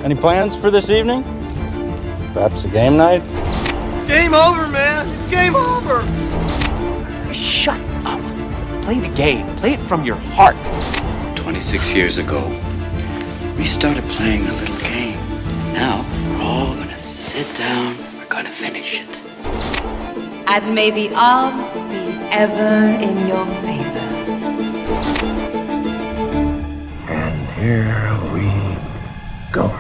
Any plans for this evening? Perhaps a game night? Game over, man. It's game over. Shut up. Play the game. Play it from your heart. 26 years ago, we started playing a little game. Now, we're all gonna sit down. We're gonna finish it. And may the odds be ever in your favor. And here we go.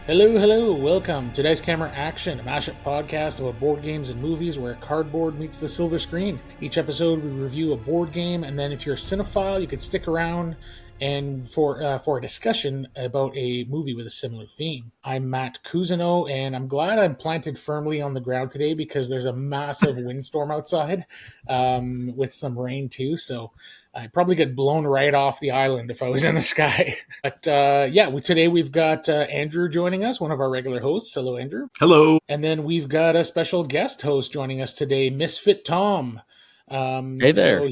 Hello, welcome to Dice Camera Action, a mashup podcast about board games and movies where cardboard meets the silver screen. Each episode we review a board game, and then if you're a cinephile, you can stick around and for a discussion about a movie with a similar theme. I'm Matt Cousineau, and I'm glad I'm planted firmly on the ground today because there's a massive windstorm outside with some rain too, so I'd probably get blown right off the island if I was in the sky. But today we've got Andrew joining us, one of our regular hosts. Hello, Andrew. Hello. And then we've got a special guest host joining us today, Misfit Tom. Hey there.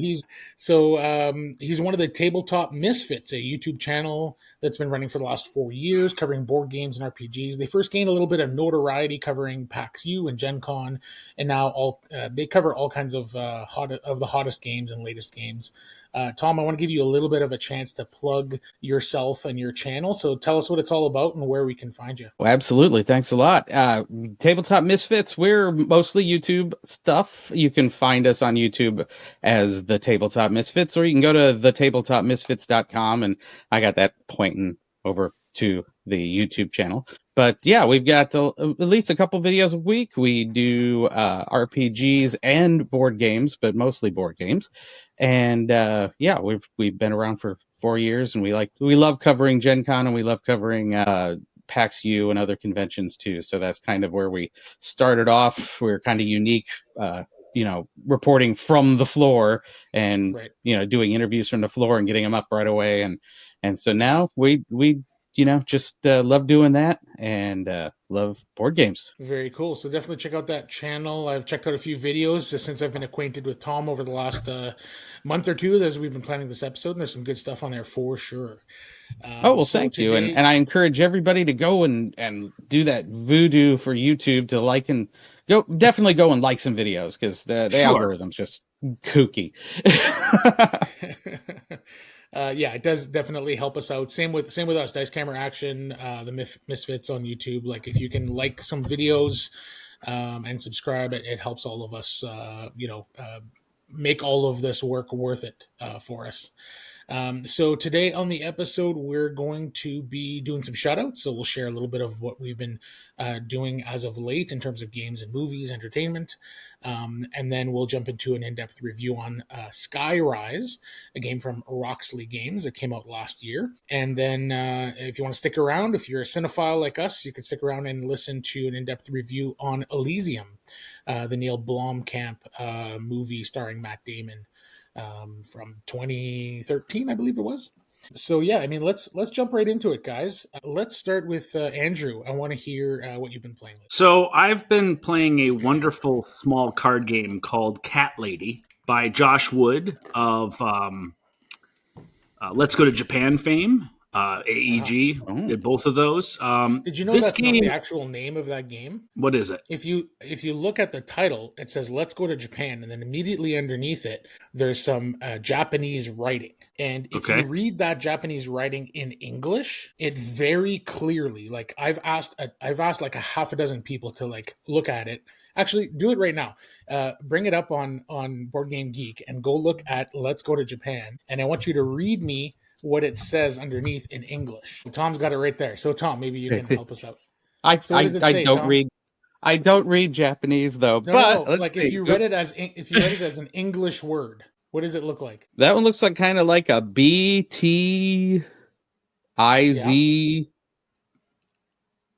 So he's one of the Tabletop Misfits, a YouTube channel that's been running for the last 4 years, covering board games and RPGs. They first gained a little bit of notoriety covering PAX U and Gen Con, and now they cover all kinds of the hottest games and latest games. Tom, I want to give you a little bit of a chance to plug yourself and your channel. So tell us what it's all about and where we can find you. Well, absolutely. Thanks a lot. Tabletop Misfits, we're mostly YouTube stuff. You can find us on YouTube as the Tabletop Misfits, or you can go to thetabletopmisfits.com, and I got that pointing over to the YouTube channel. But yeah, we've got at least a couple videos a week. We do RPGs and board games, but mostly board games. And we've been around for 4 years, and we love covering Gen Con, and we love covering PAX U and other conventions too. So that's kind of where we started off. We're kind of unique, reporting from the floor and doing interviews from the floor and getting them up right away. And so now we just love doing that and love board games. Very cool. So definitely check out that channel. I've checked out a few videos since I've been acquainted with Tom over the last month or two as we've been planning this episode, and there's some good stuff on there for sure. Thank you. And I encourage everybody to go and do that voodoo for YouTube to definitely go and like some videos, because the algorithm's just kooky. It does definitely help us out. Same with us, Dice Camera Action, the Misfits on YouTube. Like, if you can like some videos and subscribe, it helps all of us, make all of this work worth it for us. So today on the episode, we're going to be doing some shout-outs. So we'll share a little bit of what we've been doing as of late in terms of games and movies, entertainment. And then we'll jump into an in-depth review on Skyrise, a game from Roxley Games that came out last year. And then if you want to stick around, if you're a cinephile like us, you can stick around and listen to an in-depth review on Elysium, the Neill Blomkamp movie starring Matt Damon. From 2013, I believe it was. So let's jump right into it, guys. Let's start with Andrew. I want to hear what you've been playing. So I've been playing a wonderful small card game called Cat Lady by Josh Wood of Let's Go to Japan fame. AEG did both of those. Did you know that's not the actual name of that game? What is it? If you look at the title, it says "Let's Go to Japan," and then immediately underneath it, there's some Japanese writing. And if you read that Japanese writing in English, it very clearly, like I've asked like a half a dozen people to look at it. Actually, do it right now. Bring it up on Board Game Geek and go look at "Let's Go to Japan," and I want you to read me what it says underneath in English. Tom's got it right there. So Tom, maybe you can help us out. I don't read Japanese though. If you read it as an English word, what does it look like? That one looks like kind of like a BTIZ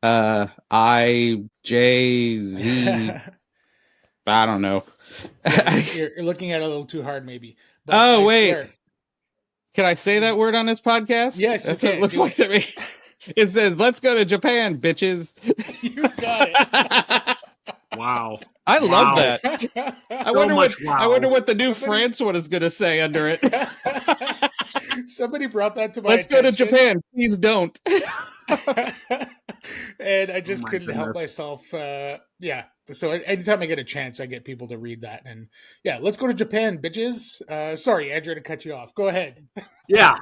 IJZ. I don't know. You're looking at it a little too hard, maybe. But wait. Swear. Can I say that word on this podcast? Yes, that's what it looks like to me. It says, "Let's go to Japan, bitches." You got it. Wow. I love that. I wonder what the new France one is going to say under it. Somebody brought that to my Let's go to attention. Japan. Please don't. And I just Oh my couldn't help goodness. myself. Yeah. So anytime I get a chance, I get people to read that. And yeah, let's go to Japan, bitches. Sorry, Andrew, to cut you off. Go ahead. Yeah,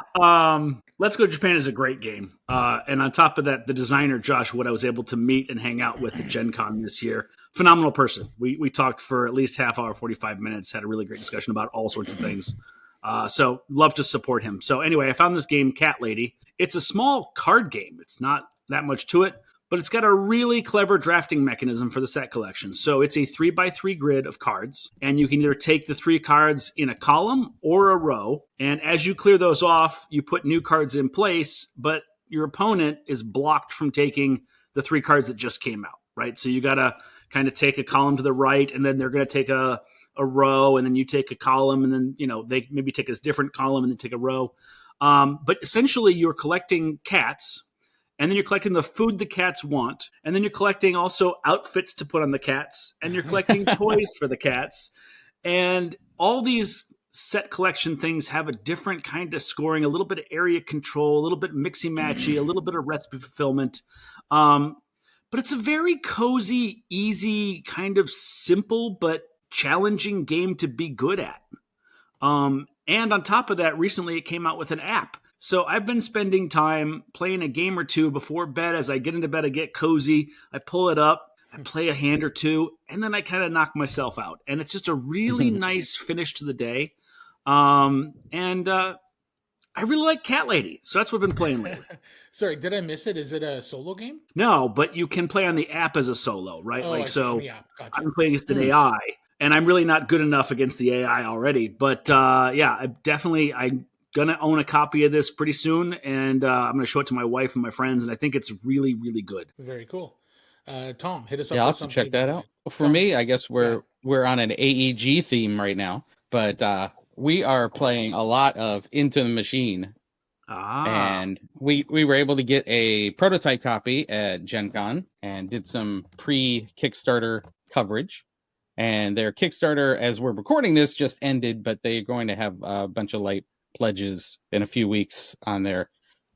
Let's Go to Japan is a great game. And on top of that, the designer, Josh Wood, I was able to meet and hang out with at Gen Con this year. Phenomenal person. We talked for at least half hour, 45 minutes, had a really great discussion about all sorts of things. So love to support him. So anyway, I found this game, Cat Lady. It's a small card game. It's not that much to it, but it's got a really clever drafting mechanism for the set collection. So it's a 3x3 grid of cards, and you can either take the 3 cards in a column or a row. And as you clear those off, you put new cards in place, but your opponent is blocked from taking the 3 cards that just came out, right? So you got to kind of take a column to the right, and then they're going to take a row, and then you take a column, and then, they maybe take a different column and then take a row. But essentially you're collecting cats, and then you're collecting the food the cats want, and then you're collecting also outfits to put on the cats, and you're collecting toys for the cats. And all these set collection things have a different kind of scoring, a little bit of area control, a little bit mixy-matchy, a little bit of recipe fulfillment. But it's a very cozy, easy, kind of simple but challenging game to be good at. And on top of that, recently it came out with an app. So I've been spending time playing a game or two before bed. As I get into bed, I get cozy. I pull it up, I play a hand or two, and then I kind of knock myself out. And it's just a really nice finish to the day. I really like Cat Lady, so that's what I've been playing lately. Sorry, did I miss it? Is it a solo game? No, but you can play on the app as a solo, right? Oh, I see, on the app. Gotcha. I'm playing against an AI, and I'm really not good enough against the AI already. But I'm going to own a copy of this pretty soon, and I'm going to show it to my wife and my friends, and I think it's really, really good. Very cool. Tom, hit us up. Yeah, I'll with have to something. check that out. For Tom, me, I guess we're on an AEG theme right now, but we are playing a lot of Into the Machine. And we were able to get a prototype copy at Gen Con and did some pre-Kickstarter coverage. And their Kickstarter, as we're recording this, just ended, but they're going to have a bunch of light pledges in a few weeks on there.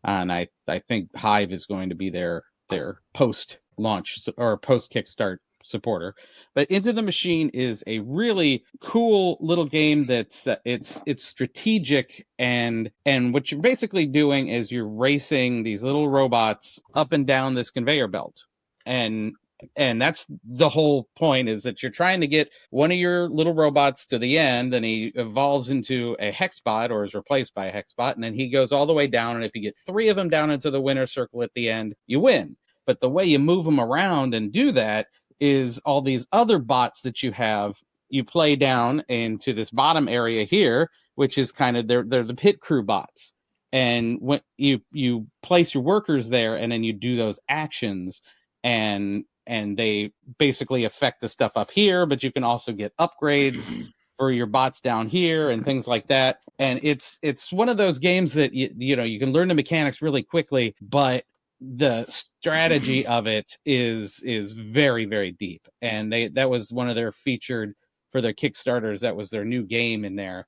And I think Hive is going to be their post-launch or post-Kickstart supporter. But Into the Machine is a really cool little game that's it's strategic, and what you're basically doing is you're racing these little robots up and down this conveyor belt. And that's the whole point, is that you're trying to get one of your little robots to the end, and he evolves into a hexbot or is replaced by a hexbot, and then he goes all the way down, and if you get 3 of them down into the winner circle at the end, you win. But the way you move them around and do that is all these other bots that you play down into this bottom area here, which is kind of they're the pit crew bots. And when you place your workers there, and then you do those actions, and they basically affect the stuff up here, but you can also get upgrades for your bots down here and things like that. And it's one of those games that you can learn the mechanics really quickly, but the strategy of it is very, very deep. And that was one of their featured for their Kickstarters. That was their new game in there.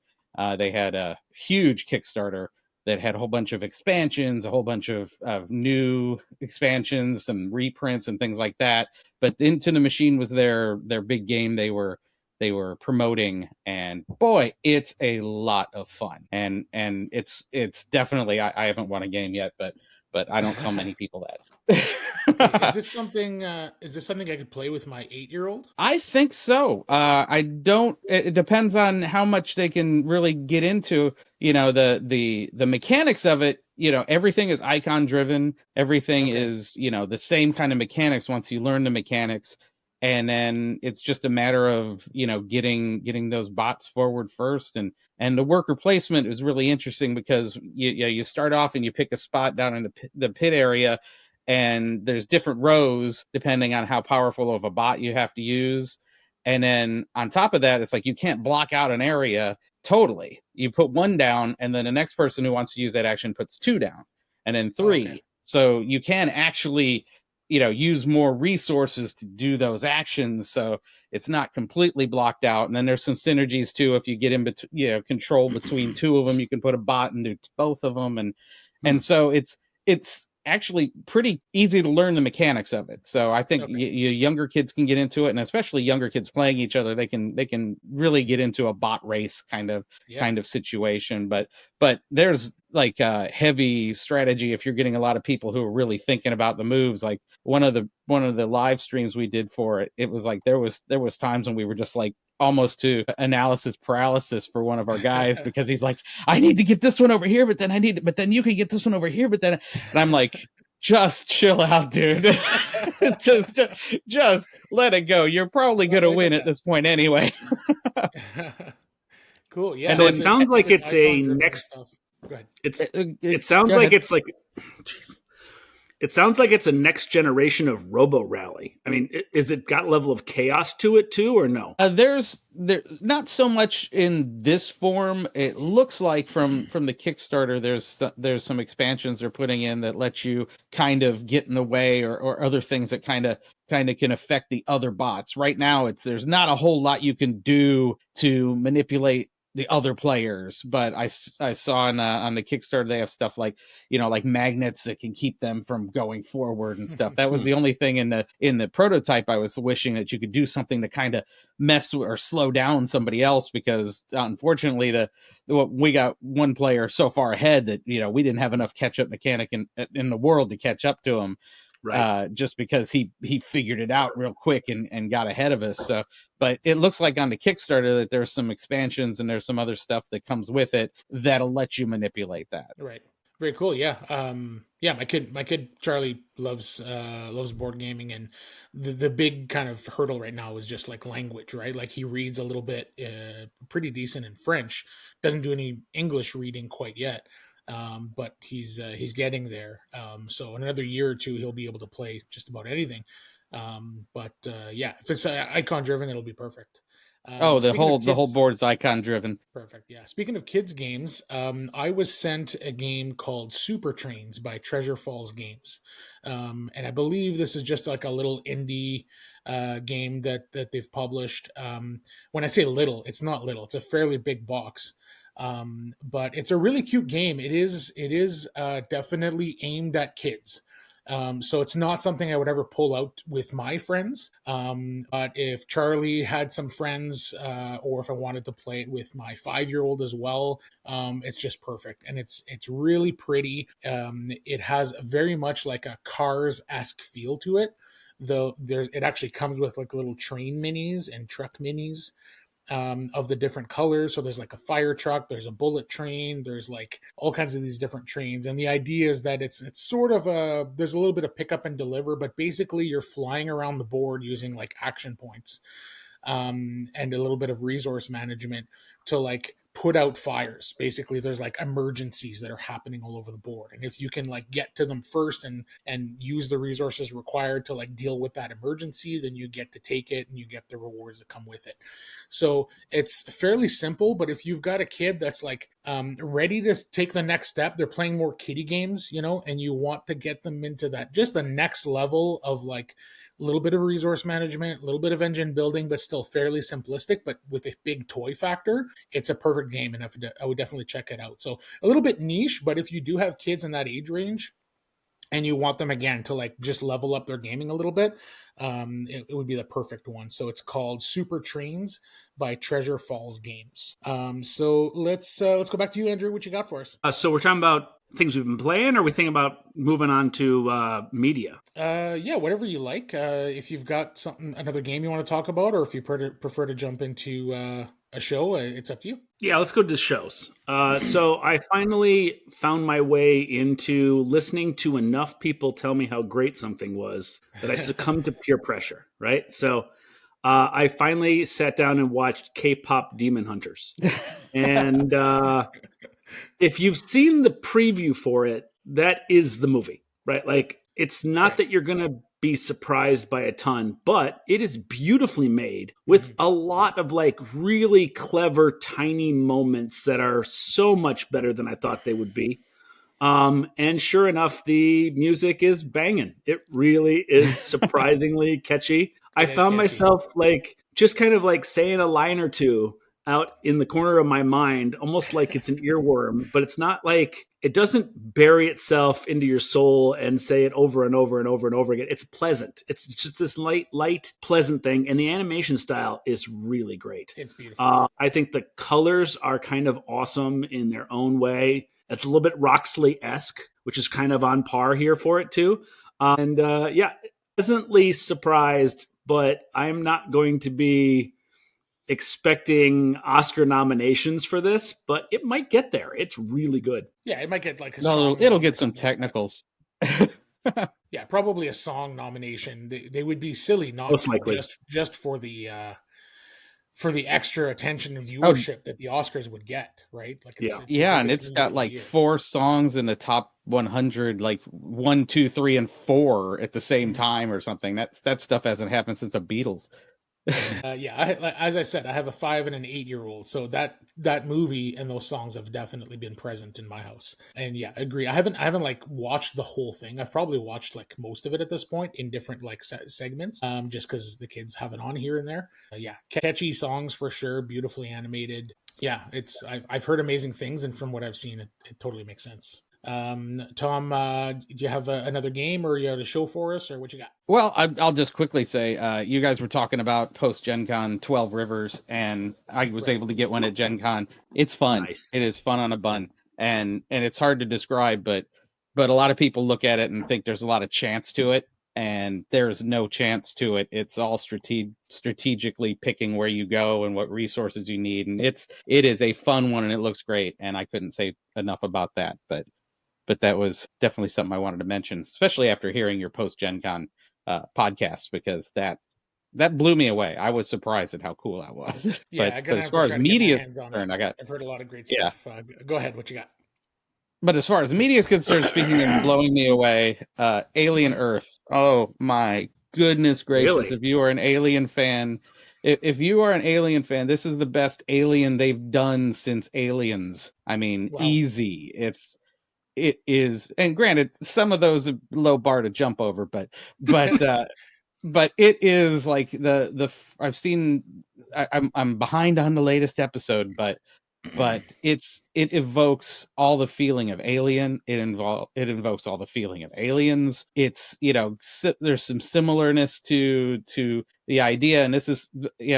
They had a huge Kickstarter that had a whole bunch of expansions, a whole bunch of new expansions, some reprints and things like that. But Into the Machine was their big game they were promoting, and boy, it's a lot of fun. And it's definitely, I haven't won a game yet, but I don't tell many people that. Is this something I could play with my 8-year-old? I think so. I don't. It depends on how much they can really get into. The mechanics of it. Everything is icon driven. Everything is the same kind of mechanics once you learn the mechanics, and then it's just a matter of getting those bots forward first. And the worker placement is really interesting because you start off and you pick a spot down in the pit area, and there's different rows depending on how powerful of a bot you have to use. And then on top of that, it's like you can't block out an area totally. You put 1 down, and then the next person who wants to use that action puts 2 down, and then 3. So you can actually use more resources to do those actions. So it's not completely blocked out. And then there's some synergies too. If you get in between, control between two of them, you can put a bot and do both of them. And so it's actually pretty easy to learn the mechanics of it. So I think younger kids can get into it, and especially younger kids playing each other, they can really get into a bot race kind of situation. But there's like heavy strategy if you're getting a lot of people who are really thinking about the moves. Like one of the live streams we did for it, it was like there was times when we were just like almost to analysis paralysis for one of our guys because he's like, I need to get this one over here, but then you can get this one over here, and I'm like, just chill out, dude. just let it go. You're probably gonna win at this point anyway. Cool. Yeah. So it sounds like it's a next. Go ahead. It sounds like it's like. Geez. It sounds like it's a next generation of Robo Rally. I mean, is it got level of chaos to it too, or no? There's not so much in this form. It looks like from the Kickstarter, there's some expansions they're putting in that let you kind of get in the way or other things that kind of can affect the other bots. Right now, there's not a whole lot you can do to manipulate the other players, but I saw on the Kickstarter they have stuff like like magnets that can keep them from going forward and stuff. That was the only thing in the prototype I was wishing that you could do something to kind of mess or slow down somebody else, because unfortunately we got one player so far ahead that we didn't have enough catch up mechanic in the world to catch up to him. Right. Just because he figured it out real quick and got ahead of us. So, but it looks like on the Kickstarter that there's some expansions and there's some other stuff that comes with it that'll let you manipulate that. Right. Very cool. Yeah. My kid Charlie loves board gaming, and the big kind of hurdle right now is just like language, right? Like he reads a little bit, pretty decent in French, doesn't do any English reading quite yet. But he's getting there. So in another year or two, he'll be able to play just about anything. If it's icon driven, it'll be perfect. The whole board's icon driven. Perfect. Yeah. Speaking of kids games, I was sent a game called Super Trains by Treasure Falls Games. And I believe this is just like a little indie game that they've published. When I say little, it's not little. It's a fairly big box. But it's a really cute game. It is definitely aimed at kids. So it's not something I would ever pull out with my friends. But if Charlie had some friends, or if I wanted to play it with my 5-year-old as well, it's just perfect. And it's really pretty. It has very much like a Cars-esque feel to it, though it actually comes with like little train minis and truck minis. Of the different colors. So there's like a fire truck, there's a bullet train, there's like all kinds of these different trains. And the idea is that it's sort of there's a little bit of pick up and deliver, but basically you're flying around the board using like action points, and a little bit of resource management to like put out fires. Basically there's like emergencies that are happening all over the board, and if you can like get to them first and use the resources required to like deal with that emergency, then you get to take it and you get the rewards that come with it. So it's fairly simple, but if you've got a kid that's like ready to take the next step, they're playing more kiddie games, and you want to get them into that just the next level of like a little bit of resource management, a little bit of engine building, but still fairly simplistic, but with a big toy factor, it's a perfect game, and I would definitely check it out. So a little bit niche, but if you do have kids in that age range and you want them again to like just level up their gaming a little bit, it would be the perfect one. So it's called Super Trains by Treasure Falls Games. So let's go back to you, Andrew. What you got for us? So we're talking about things we've been playing, or are we thinking about moving on to media? Whatever you like. If you've got another game you want to talk about, or if you prefer to jump into a show, it's up to you. Yeah, let's go to shows. So I finally found my way into listening to enough people tell me how great something was that I succumbed to peer pressure, right? So I finally sat down and watched K-pop Demon Hunters. And if you've seen the preview for it, that is the movie, right? Like, it's not that you're going to be surprised by a ton, but it is beautifully made with a lot of like really clever, tiny moments that are so much better than I thought they would be. And sure enough, the music is banging. It really is surprisingly catchy. I found myself like just kind of like saying a line or two out in the corner of my mind, almost like it's an earworm, but it's not like it doesn't bury itself into your soul and say it over and over and over and over again. It's pleasant. It's just this light, pleasant thing. And the animation style is really great. It's beautiful. I think the colors are kind of awesome in their own way. It's a little bit Roxley-esque, which is kind of on par here for it too. Pleasantly surprised, but I'm not going to be expecting Oscar nominations for this, but it might get there. It's really good. Yeah, it might get like a No, song. it'll get some technicals. Yeah, probably a song nomination. They would be silly not Most to, likely. just for the extra attention and viewership that the Oscars would get, right? Like it's the and biggest it's movie got of the like year. 4 songs in the top 100, like 1, 2, 3, and 4 at the same time or something. That stuff hasn't happened since the Beatles. As I said, I have a 5 and an 8-year-old, so that movie and those songs have definitely been present in my house. And yeah, I agree. I haven't like watched the whole thing. I've probably watched like most of it at this point in different like segments, just because the kids have it on here and there. Catchy songs for sure, beautifully animated. Yeah, I've heard amazing things, and from what I've seen, it totally makes sense. Tom, do you have another game, or you have a show for us, or what you got? Well, I'll just quickly say, you guys were talking about post Gen Con 12 Rivers, and I was able to get one at Gen Con. It's fun. Nice. It is fun on a bun, and it's hard to describe, but a lot of people look at it and think there's a lot of chance to it, and there's no chance to it. It's all strategically picking where you go and what resources you need, and it is a fun one, and it looks great. And I couldn't say enough about that, but that was definitely something I wanted to mention, especially after hearing your post Gen Con podcast, because that blew me away. I was surprised at how cool that was. Yeah, but as far as media is concerned, I've heard a lot of great stuff. Go ahead, what you got? But as far as media is concerned, speaking of blowing me away, Alien Earth. Oh my goodness gracious! Really? If you are an Alien fan, this is the best Alien they've done since Aliens. I mean, Wow. easy. It is, and granted, some of those are low bar to jump over, but it is like I've seen. I'm behind on the latest episode, but it evokes all the feeling of Alien. It invokes all the feeling of Aliens. It's there's some similarness to the idea, and this is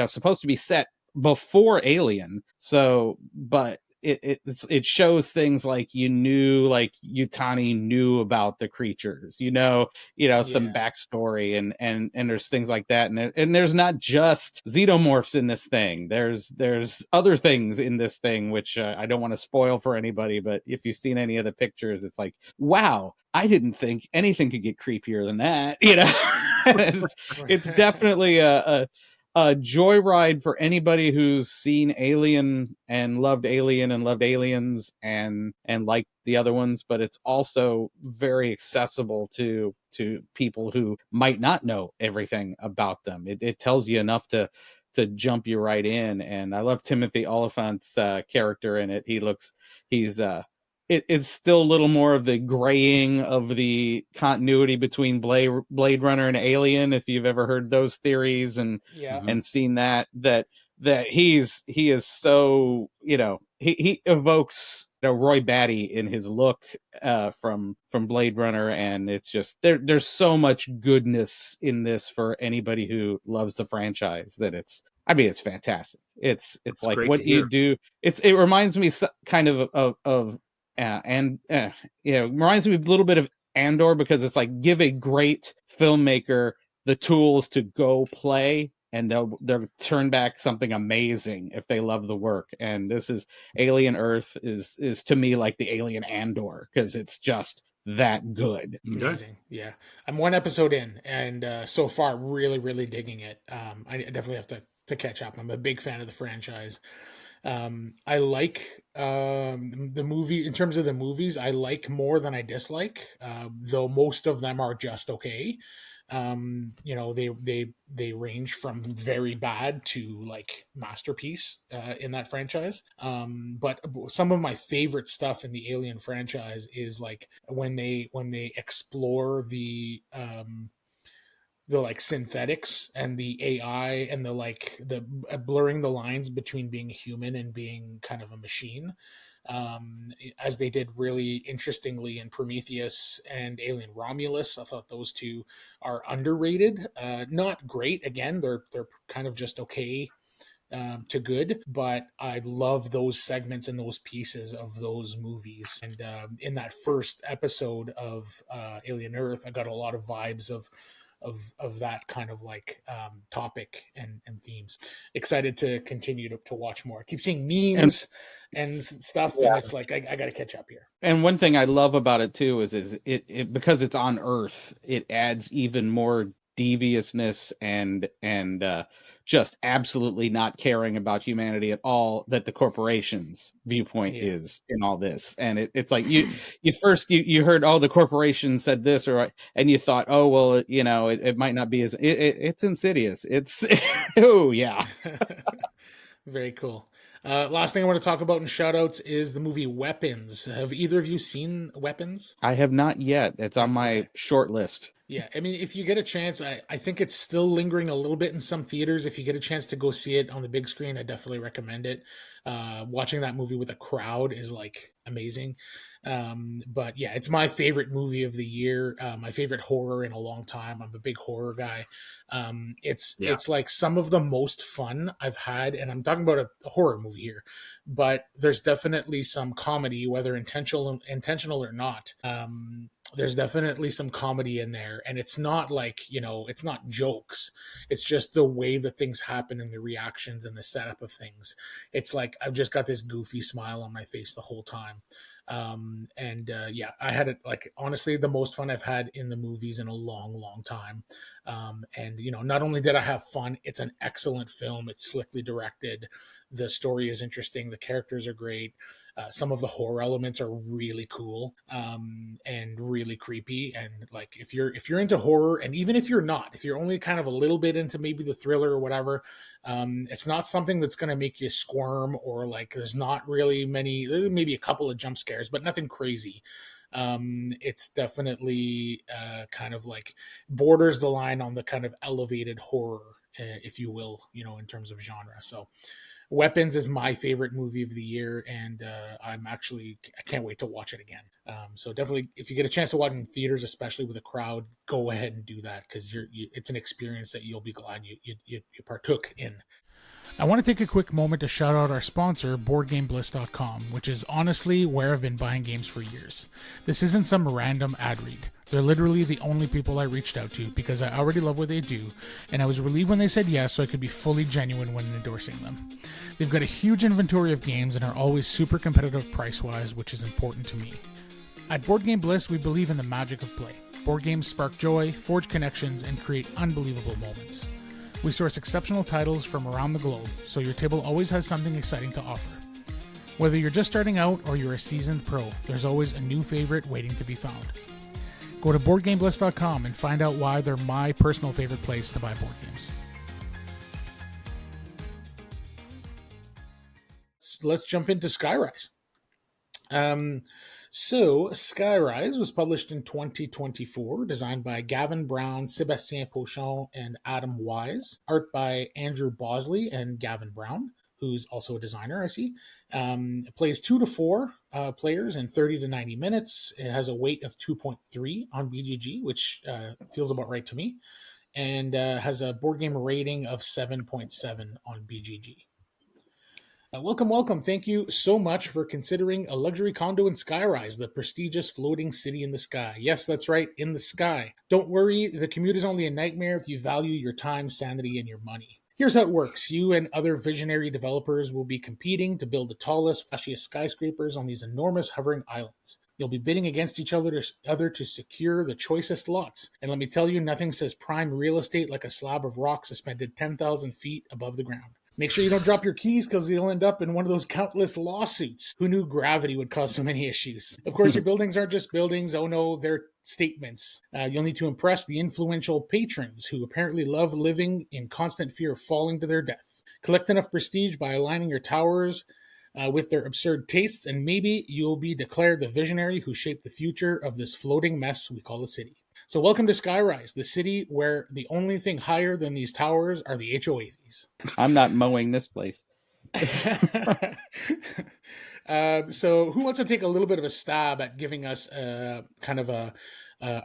supposed to be set before Alien. So, but it shows things like Yutani knew about the creatures, some backstory, and there's things like that, and there's not just xenomorphs in this thing. There's other things in this thing which I don't want to spoil for anybody, but if you've seen any of the pictures, it's like, wow, I didn't think anything could get creepier than that. It's definitely a joyride for anybody who's seen Alien and loved Aliens and liked the other ones, but it's also very accessible to people who might not know everything about them. It tells you enough to jump you right in. And I love Timothy Oliphant's character in it. It's still a little more of the graying of the continuity between Blade Runner and Alien, if you've ever heard those theories and seen that he is so, he evokes Roy Batty in his look from Blade Runner, and it's just there's so much goodness in this for anybody who loves the franchise that it's fantastic. It's like what you do. It reminds me kind of reminds me a little bit of Andor, because it's like, give a great filmmaker the tools to go play, and they'll turn back something amazing if they love the work. And this is Alien Earth is to me like the Alien Andor, because it's just that good. Amazing. Yeah, I'm 1 episode in, and so far really, really digging it. I definitely have to catch up. I'm a big fan of the franchise. I like the movie. In terms of the movies, I like more than I dislike, though most of them are just okay. They range from very bad to like masterpiece in that franchise. But some of my favorite stuff in the Alien franchise is like when they explore the like synthetics and the AI and the blurring the lines between being human and being kind of a machine, as they did really interestingly in Prometheus and Alien Romulus. I thought those two are underrated. Not great. Again, they're kind of just okay to good, but I love those segments and those pieces of those movies. And in that first episode of Alien Earth, I got a lot of vibes of that kind of like topic and themes. Excited to continue to watch more. I keep seeing memes and stuff, and it's like I got to catch up here. And one thing I love about it too is it because it's on Earth, it adds even more deviousness and just absolutely not caring about humanity at all that the corporation's viewpoint is in all this. And it's like you heard, oh, the corporation said this, and you thought, oh, well, it might not be as it's insidious. It's oh yeah. Very cool. Last thing I want to talk about in shoutouts is the movie Weapons. Have either of you seen Weapons? I have not yet. It's on my short list. Yeah, I mean, if you get a chance, I think it's still lingering a little bit in some theaters. If you get a chance to go see it on the big screen, I definitely recommend it. Watching that movie with a crowd is like amazing. But yeah, it's my favorite movie of the year. My favorite horror in a long time. I'm a big horror guy. It's like some of the most fun I've had, and I'm talking about a horror movie here, but there's definitely some comedy, whether intentional or not. There's definitely some comedy in there, and it's not like, it's not jokes. It's just the way that things happen and the reactions and the setup of things. It's like I've just got this goofy smile on my face the whole time. Yeah, I had it, like, honestly, the most fun I've had in the movies in a long time. And not only did I have fun, it's an excellent film. It's slickly directed. The story is interesting. The characters are great. Some of the horror elements are really cool, and really creepy. And like, if you're into horror, and even if you're not, if you're only kind of a little bit into maybe the thriller or whatever, it's not something that's going to make you squirm, or like, there's not really maybe a couple of jump scares, but nothing crazy. It's definitely kind of like borders the line on the kind of elevated horror, if you will, in terms of genre. So Weapons is my favorite movie of the year, and I can't wait to watch it again. So definitely, if you get a chance to watch it in theaters, especially with a crowd, go ahead and do that, because it's an experience that you'll be glad you partook in. I want to take a quick moment to shout out our sponsor, BoardGameBliss.com, which is honestly where I've been buying games for years. This isn't some random ad read. They're literally the only people I reached out to because I already love what they do, and I was relieved when they said yes so I could be fully genuine when endorsing them. They've got a huge inventory of games and are always super competitive price-wise, which is important to me. At Board Game Bliss, we believe in the magic of play. Board games spark joy, forge connections, and create unbelievable moments. We source exceptional titles from around the globe, so your table always has something exciting to offer. Whether you're just starting out or you're a seasoned pro, there's always a new favorite waiting to be found. Go to BoardGameBliss.com and find out why they're my personal favorite place to buy board games. So let's jump into Skyrise. So Skyrise was published in 2024, designed by Gavin Brown, Sébastien Pochon, and Adam Wise. Art by Andrew Bosley and Gavin Brown, who's also a designer, I see. It plays 2 to 4 players in 30 to 90 minutes. It has a weight of 2.3 on BGG, which feels about right to me, and has a board game rating of 7.7 on BGG. Welcome. Thank you so much for considering a luxury condo in Skyrise, the prestigious floating city in the sky. Yes, that's right, in the sky. Don't worry, the commute is only a nightmare if you value your time, sanity, and your money. Here's how it works. You and other visionary developers will be competing to build the tallest, flashiest skyscrapers on these enormous hovering islands. You'll be bidding against each other to secure the choicest lots. And let me tell you, nothing says prime real estate like a slab of rock suspended 10,000 feet above the ground. Make sure you don't drop your keys because you'll end up in one of those countless lawsuits. Who knew gravity would cause so many issues? Of course, your buildings aren't just buildings. Oh no, they're statements. You'll need to impress the influential patrons who apparently love living in constant fear of falling to their death. Collect enough prestige by aligning your towers with their absurd tastes, and maybe you'll be declared the visionary who shaped the future of this floating mess we call a city. So welcome to Skyrise, the city where the only thing higher than these towers are the HOA fees. I'm not mowing this place. So who wants to take a little bit of a stab at giving us kind of a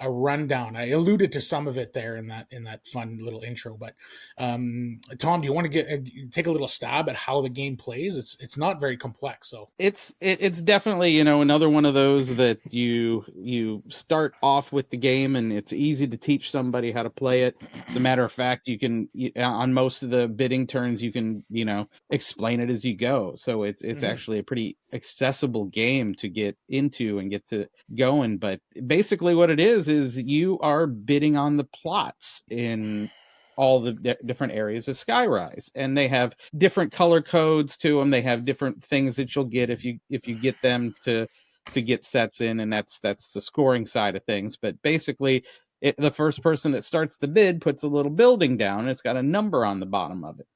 rundown? I alluded to some of it there in that fun little intro, but Tom, do you want to take a little stab at how the game plays? It's not very complex, so it's definitely, you know, another one of those that you start off with the game and it's easy to teach somebody how to play it. As a matter of fact, you can on most of the bidding turns you can, you know, explain it as you go. So it's actually a pretty accessible game to get into and get to going. But basically what it is you are bidding on the plots in all the different areas of Skyrise, and they have different color codes to them. They have different things that you'll get if you get them to get sets in, and that's the scoring side of things. But basically, the first person that starts the bid puts a little building down, and it's got a number on the bottom of it.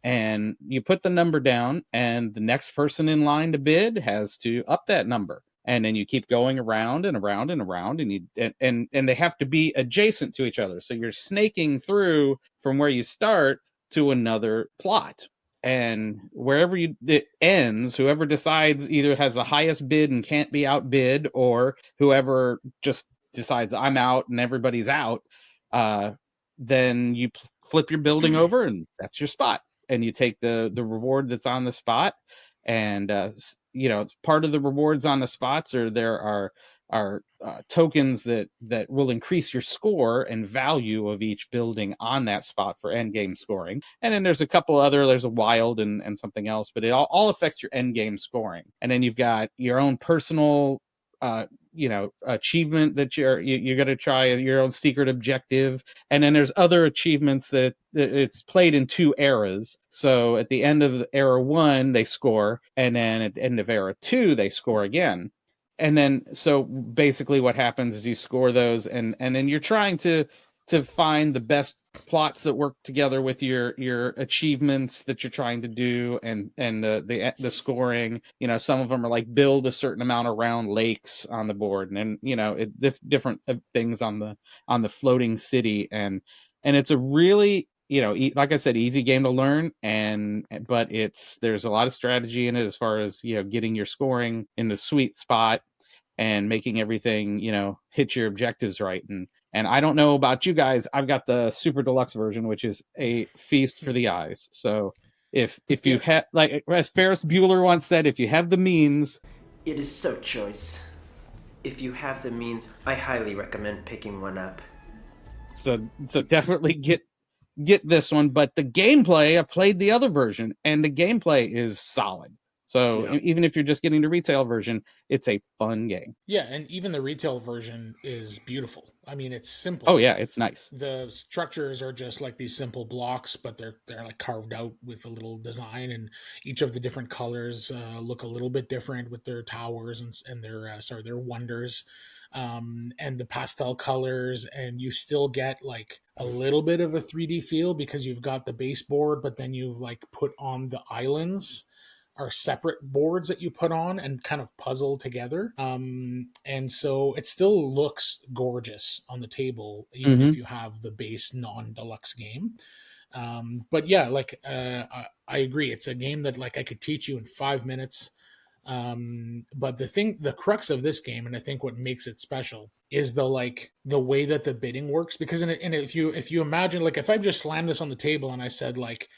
And you put the number down, and the next person in line to bid has to up that number. And then you keep going around and around and around, and they have to be adjacent to each other. So you're snaking through from where you start to another plot. And wherever it ends, whoever decides either has the highest bid and can't be outbid, or whoever just decides I'm out and everybody's out, then you flip your building over, and that's your spot. And you take the reward that's on the spot. And you know, part of the rewards on the spots are tokens that will increase your score and value of each building on that spot for end game scoring. And then there's a couple other, there's a wild and something else, but it all affects your end game scoring. And then you've got your own personal you know, achievement that you're going to try, your own secret objective. And then there's other achievements that it's played in two eras. So at the end of era 1 they score, and then at the end of era 2 they score again. And then so basically what happens is you score those, and then you're trying to find the best plots that work together with your achievements that you're trying to do, and the scoring. You know, some of them are like build a certain amount around lakes on the board, and then, you know, different things on the floating city, and it's a really, you know, like I said, easy game to learn, but there's a lot of strategy in it as far as, you know, getting your scoring in the sweet spot and making everything, you know, hit your objectives right. And I don't know about you guys, I've got the super deluxe version, which is a feast for the eyes. So if you have, like as Ferris Bueller once said, if you have the means, it is so choice. If you have the means, I highly recommend picking one up. So definitely get this one. But the gameplay, I played the other version, and the gameplay is solid. So even if you're just getting the retail version, it's a fun game. Yeah, and even the retail version is beautiful. I mean, it's simple. Oh yeah, it's nice. The structures are just like these simple blocks, but they're like carved out with a little design, and each of the different colors look a little bit different with their towers and their wonders, and the pastel colors, and you still get like a little bit of a 3D feel because you've got the baseboard, but then you've like put on the islands are separate boards that you put on and kind of puzzle together. And so it still looks gorgeous on the table, even if you have the base non-deluxe game. But yeah, like I agree. It's a game that like I could teach you in 5 minutes. But the crux of this game, and I think what makes it special, is the way that the bidding works. Because if you imagine, like if I just slammed this on the table and I said like,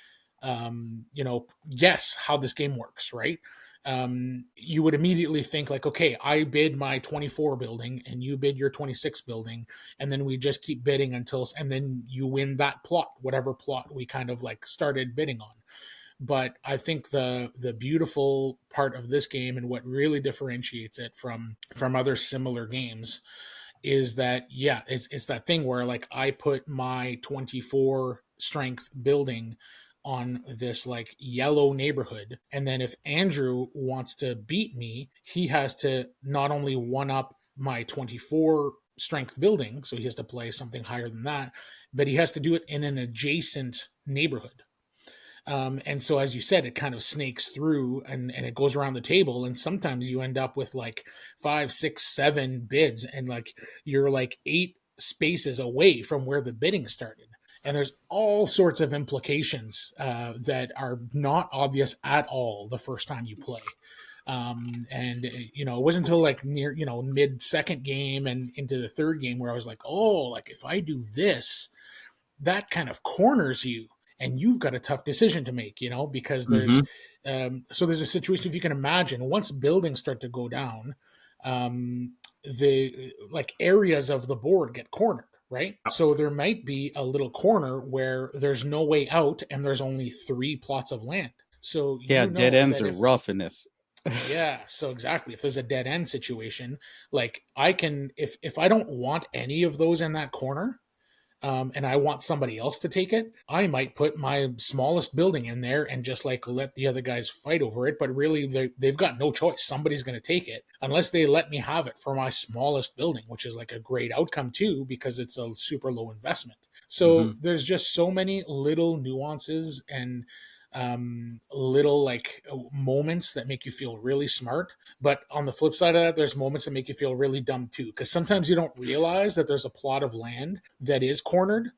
you know, guess how this game works, right? You would immediately think like, okay, I bid my 24 building and you bid your 26 building, and then we just keep bidding and then you win that plot, whatever plot we kind of like started bidding on. But I think the beautiful part of this game, and what really differentiates it from other similar games, is that it's that thing where like I put my 24 strength building on this like yellow neighborhood. And then if Andrew wants to beat me, he has to not only one up my 24 strength building, so he has to play something higher than that, but he has to do it in an adjacent neighborhood. And so, as you said, it kind of snakes through and it goes around the table. And sometimes you end up with like 5, 6, 7 bids, and like you're like 8 spaces away from where the bidding started. And there's all sorts of implications that are not obvious at all the first time you play. And you know, it wasn't until like near, you know, mid second game and into the third game where I was like, oh, like if I do this, that kind of corners you. And you've got a tough decision to make, you know, because there's so there's a situation, if you can imagine, once buildings start to go down, the like areas of the board get cornered, right? So there might be a little corner where there's no way out and there's only 3 plots of land. So Yeah, you know dead ends that are rough in this. yeah, so exactly. If there's a dead end situation, like I can, if I don't want any of those in that corner, and I want somebody else to take it, I might put my smallest building in there and just like let the other guys fight over it. But really, they've got no choice. Somebody's going to take it unless they let me have it for my smallest building, which is like a great outcome too, because it's a super low investment. So there's just so many little nuances and little like moments that make you feel really smart. But on the flip side of that, there's moments that make you feel really dumb too, because sometimes you don't realize that there's a plot of land that is cornered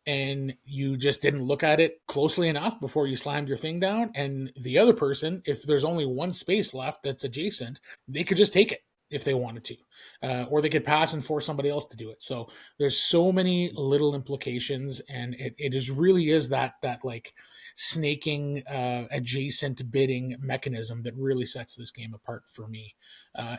and you just didn't look at it closely enough before you slammed your thing down. And the other person, if there's only one space left that's adjacent, they could just take it if they wanted to, or they could pass and force somebody else to do it. So there's so many little implications, and it is really is that like snaking adjacent bidding mechanism that really sets this game apart for me.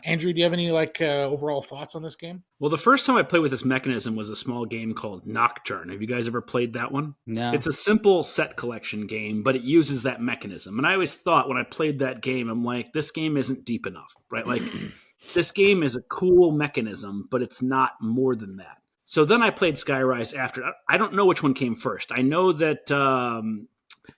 Andrew, do you have any like overall thoughts on this game? Well, the first time I played with this mechanism was a small game called Nocturne. Have you guys ever played that one? No. It's a simple set collection game, but it uses that mechanism. And I always thought when I played that game, I'm like, this game isn't deep enough, right? Like this game is a cool mechanism, but it's not more than that. So then I played Skyrise after. I don't know which one came first. I know that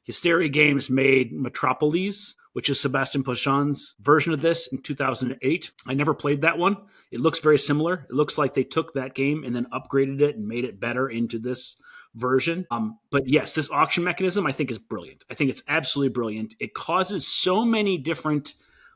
Hysteria Games made Metropolis, which is Sebastian Pochon's version of this in 2008. I never played that one. It looks very similar. It looks like they took that game and then upgraded it and made it better into this version. But yes, this auction mechanism I think is brilliant. I think it's absolutely brilliant. It causes so many different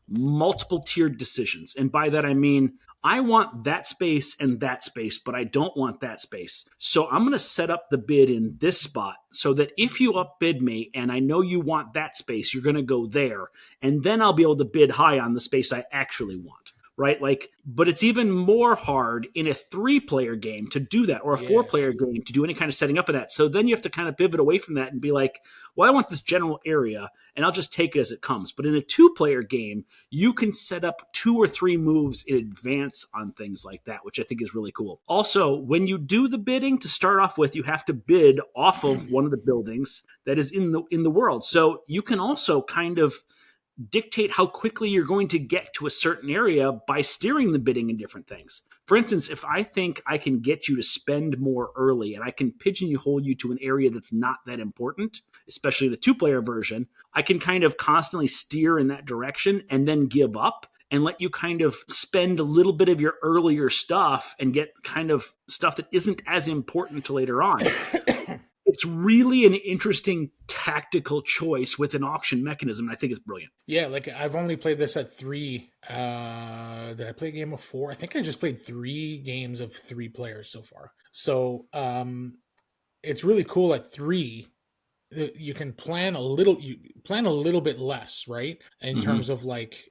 multiple tiered decisions. And by that, I mean, I want that space and that space, but I don't want that space. So I'm going to set up the bid in this spot so that if you upbid me and I know you want that space, you're going to go there. And then I'll be able to bid high on the space I actually want. Right? Like, but it's even more hard in a 3-player game to do that, or a 4-player game to do any kind of setting up of that. So then you have to kind of pivot away from that and be like, well, I want this general area and I'll just take it as it comes. But in a 2-player game, you can set up 2 or 3 moves in advance on things like that, which I think is really cool. Also, when you do the bidding to start off with, you have to bid off of one of the buildings that is in the world. So you can also kind of dictate how quickly you're going to get to a certain area by steering the bidding in different things. For instance, if I think I can get you to spend more early and I can pigeonhole you to an area that's not that important, especially the 2-player version, I can kind of constantly steer in that direction and then give up and let you kind of spend a little bit of your earlier stuff and get kind of stuff that isn't as important to later on. It's really an interesting tactical choice with an auction mechanism. I think it's brilliant. Yeah, like I've only played this at 3. Did I play a game of 4? I think I just played 3 games of 3 players so far. So it's really cool at 3. You can plan a little bit less, right? In terms of like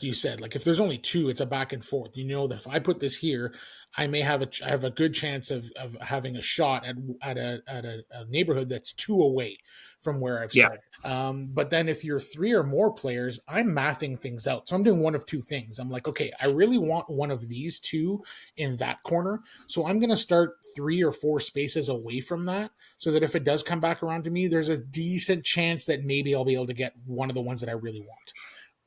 you said, like if there's only 2, it's a back and forth. You know that if I put this here, I may have a good chance of having a shot at a neighborhood that's 2 away from where I've started. But then if you're 3 or more players, I'm mathing things out. So I'm doing one of 2 things. I'm like, okay, I really want one of these 2 in that corner. So I'm going to start 3 or 4 spaces away from that so that if it does come back around to me, there's a decent chance that maybe I'll be able to get one of the ones that I really want.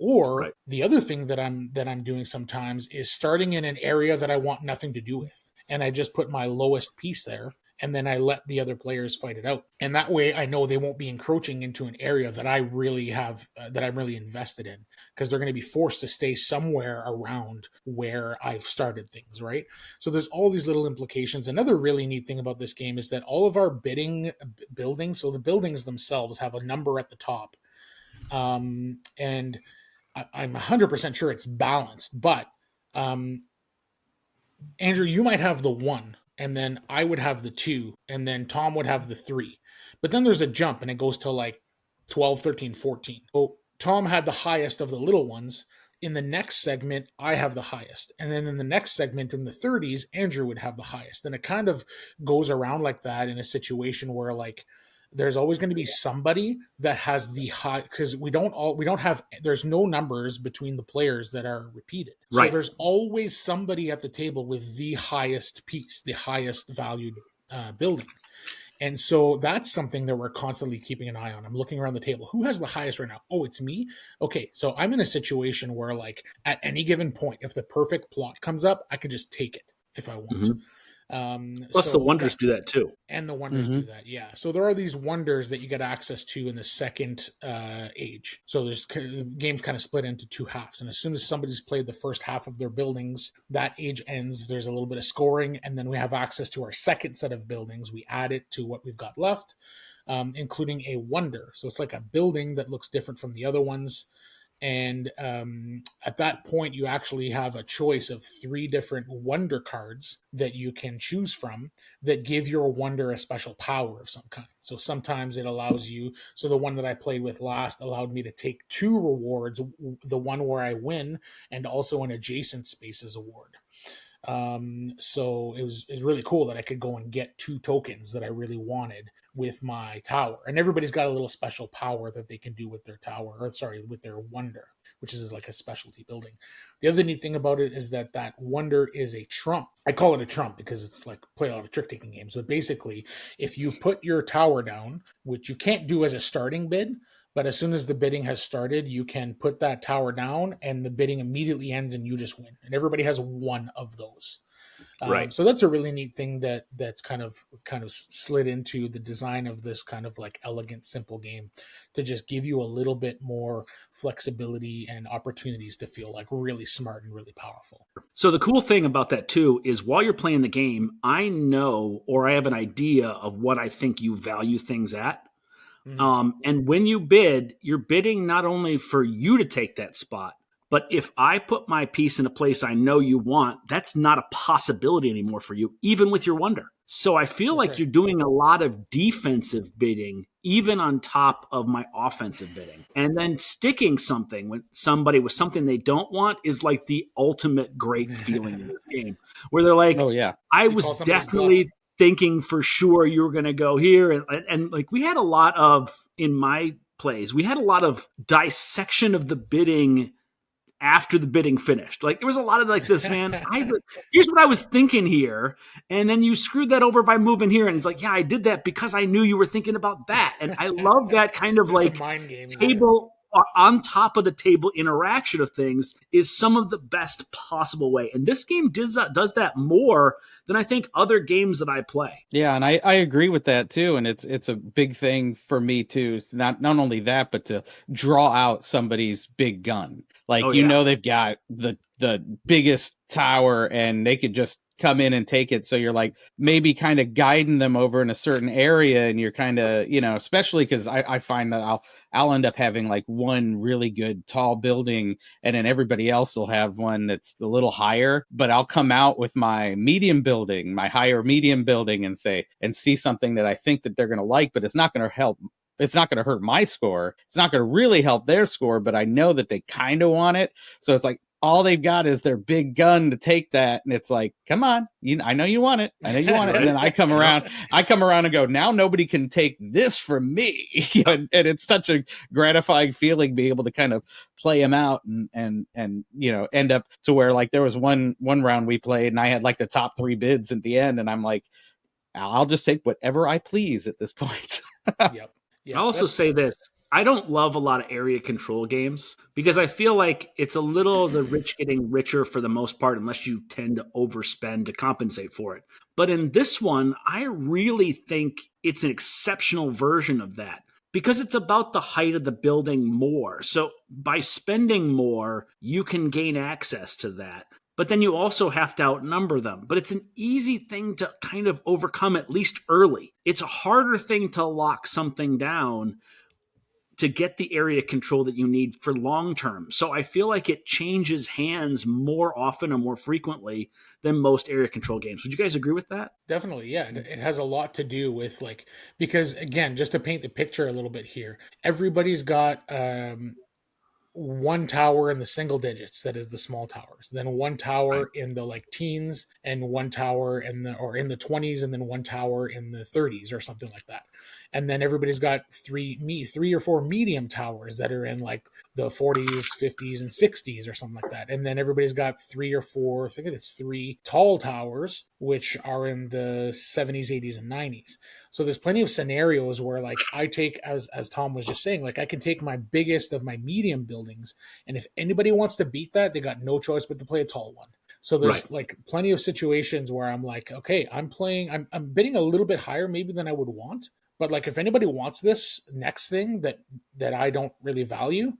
Or the other thing that I'm doing sometimes is starting in an area that I want nothing to do with. And I just put my lowest piece there. and then I let the other players fight it out. And that way I know they won't be encroaching into an area that I really have, that I'm really invested in, because they're going to be forced to stay somewhere around where I've started things, right? So there's all these little implications. Another really neat thing about this game is that all of our buildings, so the buildings themselves have a number at the top. And I'm 100% sure it's balanced, but Andrew, you might have the 1, and then I would have the 2, and then Tom would have the 3. But then there's a jump, and it goes to like 12, 13, 14. So Tom had the highest of the little ones. In the next segment, I have the highest. And then in the next segment, in the 30s, Andrew would have the highest. And it kind of goes around like that in a situation where, like, there's always going to be somebody that has the high, because we don't have, there's no numbers between the players that are repeated. Right. So there's always somebody at the table with the highest piece, the highest valued building. And so that's something that we're constantly keeping an eye on. I'm looking around the table. Who has the highest right now? Oh, it's me. Okay. So I'm in a situation where, like, at any given point, if the perfect plot comes up, I can just take it if I want. Mm-hmm. Plus the wonders do that too. And the wonders do that, yeah. So there are these wonders that you get access to in the second age. So the game's kind of split into 2 halves. And as soon as somebody's played the first half of their buildings, that age ends. There's a little bit of scoring. And then we have access to our second set of buildings. We add it to what we've got left, including a wonder. So it's like a building that looks different from the other ones. And at that point, you actually have a choice of 3 different wonder cards that you can choose from that give your wonder a special power of some kind. So sometimes it allows you, so the one that I played with last allowed me to take 2 rewards, the one where I win, and also an adjacent spaces award. So it was really cool that I could go and get 2 tokens that I really wanted with my tower. And everybody's got a little special power that they can do with their tower, with their wonder, which is like a specialty building. The other neat thing about it is that wonder is a trump. I call it a trump because it's like play a lot of trick-taking games. But basically, if you put your tower down, which you can't do as a starting bid, but as soon as the bidding has started, you can put that tower down and the bidding immediately ends and you just win. And everybody has 1 of those. Right. So that's a really neat thing that's kind of slid into the design of this kind of like elegant, simple game to just give you a little bit more flexibility and opportunities to feel like really smart and really powerful. So the cool thing about that too is while you're playing the game, I know, or I have an idea of what I think you value things at. And when you bid, you're bidding not only for you to take that spot, but if I put my piece in a place I know you want, that's not a possibility anymore for you, even with your wonder. So I feel like you're doing a lot of defensive bidding, even on top of my offensive bidding. And then sticking something with somebody with something they don't want is like the ultimate great feeling in this game, where they're like, "Oh yeah, I was definitely thinking for sure you were going to go here." And like we had a lot of, in my plays, we had a lot of dissection of the bidding after the bidding finished. Like there was a lot of like this, man, here's what I was thinking here. And then you screwed that over by moving here. And he's like, yeah, I did that because I knew you were thinking about that. And I love that kind of like mind games, table on top of the table interaction of things is some of the best possible way. And this game does that more than I think other games that I play. Yeah, and I agree with that too. And it's a big thing for me too. It's not only that, but to draw out somebody's big gun. Like, know, they've got the biggest tower and they could just come in and take it. So you're like maybe kind of guiding them over in a certain area. And you're kind of, especially because I find that I'll end up having like one really good tall building and then everybody else will have one that's a little higher, but I'll come out with my medium building, my higher medium building and see something that I think that they're going to like, but it's not going to help. It's not going to hurt my score. It's not going to really help their score, but I know that they kind of want it. So it's like all they've got is their big gun to take that. And it's like, come on, I know you want it. I know you want it. And then I come around and go, now nobody can take this from me. And it's such a gratifying feeling being able to kind of play them out and end up to where like there was one round we played and I had like the top 3 bids at the end. And I'm like, I'll just take whatever I please at this point. Yep. I'll also say this. I don't love a lot of area control games because I feel like it's a little the rich getting richer for the most part, unless you tend to overspend to compensate for it. But in this one, I really think it's an exceptional version of that because it's about the height of the building more. So by spending more, you can gain access to that. But then you also have to outnumber them. But it's an easy thing to kind of overcome, at least early. It's a harder thing to lock something down to get the area control that you need for long term. So I feel like it changes hands more often and more frequently than most area control games. Would you guys agree with that? Definitely, yeah. It has a lot to do with like, because again, just to paint the picture a little bit here, everybody's got one tower in the single digits, that is the small towers, then one tower in the like teens, and one tower in the 20s, and then one tower in the 30s or something like that. And then everybody's got three or four medium towers that are in like the 40s, 50s, and 60s or something like that. And then everybody's got three or four, I think it's three tall towers, which are in the 70s, 80s, and 90s. So there's plenty of scenarios where like I take, as Tom was just saying, like I can take my biggest of my medium buildings, and if anybody wants to beat that, they got no choice but to play a tall one. So there's like plenty of situations where I'm like, okay, I'm bidding a little bit higher maybe than I would want. But like if anybody wants this next thing that I don't really value,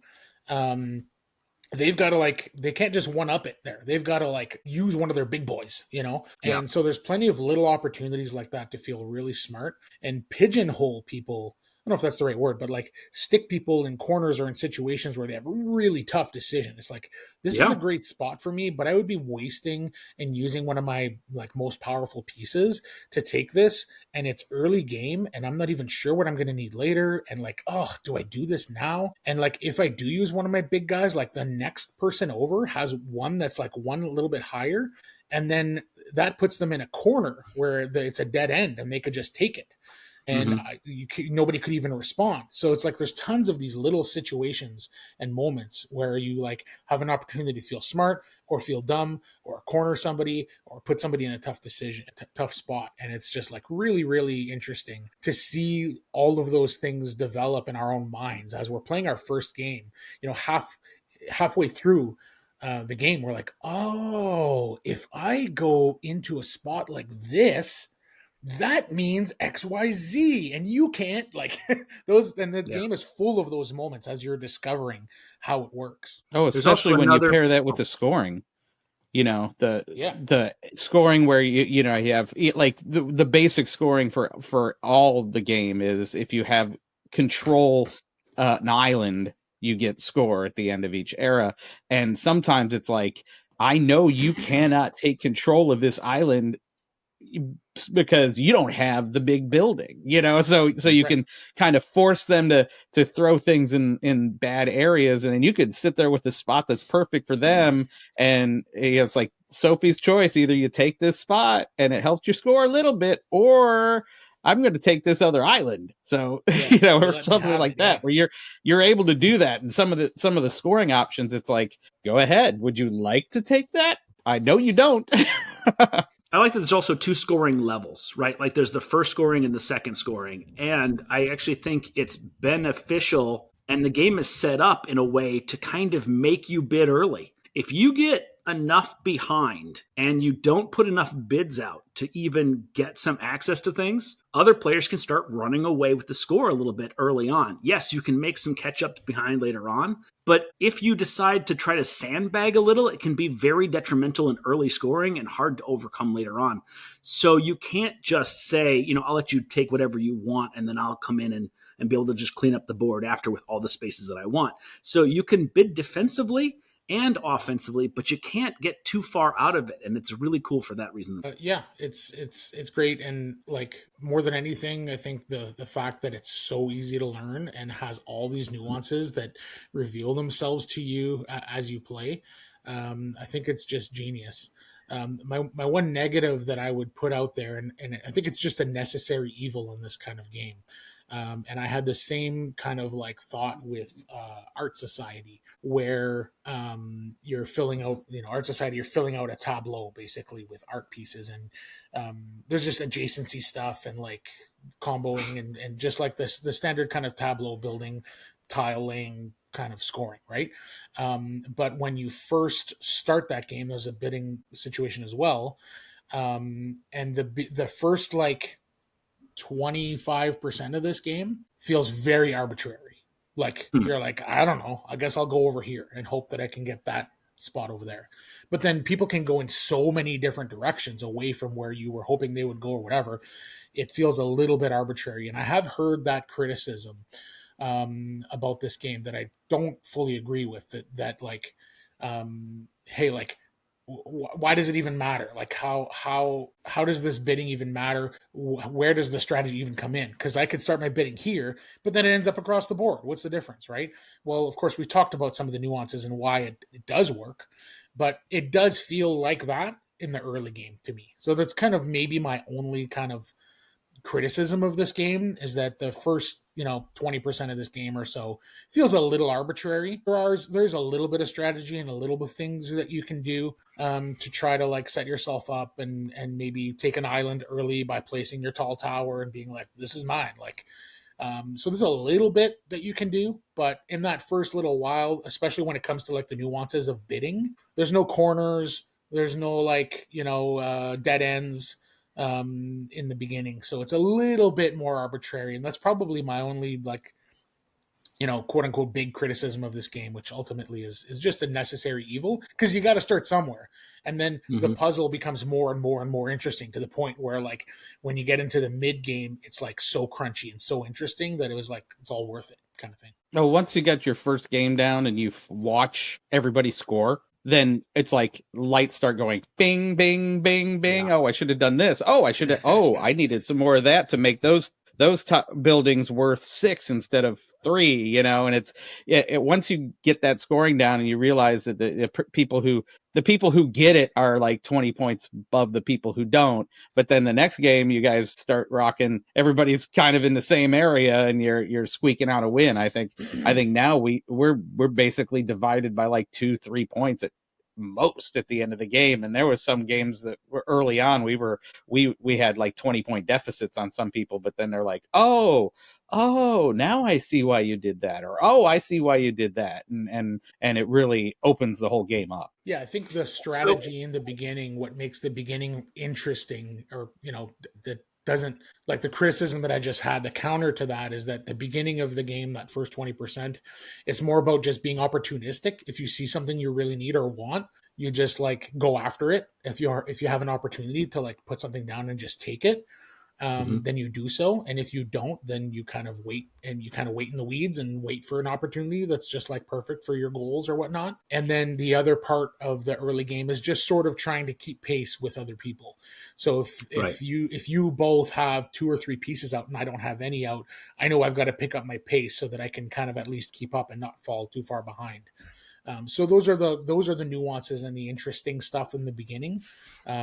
they've got to like, they can't just one up it there. They've got to like use one of their big boys, you know? And so there's plenty of little opportunities like that to feel really smart and pigeonhole people. I don't know if that's the right word, but like stick people in corners or in situations where they have a really tough decision. It's like, this is a great spot for me, but I would be wasting and using one of my like most powerful pieces to take this, and it's early game and I'm not even sure what I'm going to need later. And like, oh, do I do this now? And like, if I do use one of my big guys, like the next person over has one that's like one a little bit higher. And then that puts them in a corner where it's a dead end and they could just take it. And nobody could even respond. So it's like there's tons of these little situations and moments where you like have an opportunity to feel smart or feel dumb or corner somebody or put somebody in a tough decision, tough spot. And it's just like really, really interesting to see all of those things develop in our own minds as we're playing our first game. You know, halfway through the game, we're like, oh, if I go into a spot like this, that means XYZ, and you can't like those. And the game is full of those moments as you're discovering how it works. Oh, especially when you pair that with the scoring. You know, the scoring where you know you have like the basic scoring for all the game is if you have control an island, you get score at the end of each era. And sometimes it's like, I know you cannot take control of this island because you don't have the big building, you know, so you can kind of force them to throw things in bad areas, and then you could sit there with the spot that's perfect for them, and it's like Sophie's choice: either you take this spot and it helps you score a little bit, or I'm going to take this other island. So you know, or something like that, where you're able to do that. And some of the scoring options, it's like, go ahead, would you like to take that? I know you don't. I like that there's also two scoring levels, right? Like there's the first scoring and the second scoring. And I actually think it's beneficial, and the game is set up in a way to kind of make you bid early. If you get enough behind and you don't put enough bids out to even get some access to things, other players can start running away with the score a little bit early on. Yes, you can make some catch up behind later on, but if you decide to try to sandbag a little, it can be very detrimental in early scoring and hard to overcome later on. So you can't just say, you know, I'll let you take whatever you want and then I'll come in and be able to just clean up the board after with all the spaces that I want. So you can bid defensively and offensively, but you can't get too far out of it, and it's really cool for that reason. It's great, and like more than anything, I think the fact that it's so easy to learn and has all these nuances that reveal themselves to you as you play. I think it's just genius. My one negative that I would put out there, and I think it's just a necessary evil in this kind of game, And I had the same kind of like thought with Art Society, where you're filling out, Art Society, you're filling out a tableau basically with art pieces, and there's just adjacency stuff and like comboing and just like the standard kind of tableau building, tile laying kind of scoring, right? But when you first start that game, there's a bidding situation as well, and the first like 25% of this game feels very arbitrary. Like you're like, I don't know, I guess I'll go over here and hope that I can get that spot over there. But then people can go in so many different directions away from where you were hoping they would go or whatever. It feels a little bit arbitrary. And I have heard that criticism about this game that I don't fully agree with, that like, hey, like, why does it even matter? Like how does this bidding even matter? Where does the strategy even come in? Because I could start my bidding here, but then it ends up across the board. What's the difference, right? Well, of course, we talked about some of the nuances and why it does work, but it does feel like that in the early game to me. So that's kind of maybe my only kind of criticism of this game, is that the first 20% of this game or so feels a little arbitrary. There's a little bit of strategy and a little bit of things that you can do to try to like set yourself up and maybe take an island early by placing your tall tower and being like, this is mine, like so there's a little bit that you can do, but in that first little while, especially when it comes to like the nuances of bidding, there's no corners, there's no like dead ends in the beginning, so it's a little bit more arbitrary, and that's probably my only like quote unquote big criticism of this game, which ultimately is just a necessary evil, because you got to start somewhere, and then the puzzle becomes more and more and more interesting, to the point where like when you get into the mid game, it's like so crunchy and so interesting that it was like it's all worth it kind of thing. No, once you get your first game down and you watch everybody score, then it's like lights start going bing, bing, bing, bing. Yeah. Oh, I should have done this. Oh, I should have. Oh, I needed some more of that to make those buildings worth 6 instead of 3. And it's once you get that scoring down and you realize that the people who get it are like 20 points above the people who don't. But then the next game, you guys start rocking. Everybody's kind of in the same area, and you're squeaking out a win. I think now we're basically divided by like 2-3 points at most at the end of the game. And there was some games that were early on, we had like 20-point deficits on some people, but then they're like, oh, now I see why you did that, or oh, I see why you did that, and it really opens the whole game up. Yeah, I think the strategy in the beginning, what makes the beginning interesting, or that doesn't, like the criticism that I just had, the counter to that is that the beginning of the game, that first 20%, it's more about just being opportunistic. If you see something you really need or want, you just like go after it. If you have an opportunity to like put something down and just take it, then you do so. And if you don't, then you kind of wait, and you kind of wait in the weeds and wait for an opportunity that's just like perfect for your goals or whatnot. And then the other part of the early game is just sort of trying to keep pace with other people. So if you both have 2 or 3 pieces out and I don't have any out, I know I've got to pick up my pace so that I can kind of at least keep up and not fall too far behind. So those are the nuances and the interesting stuff in the beginning.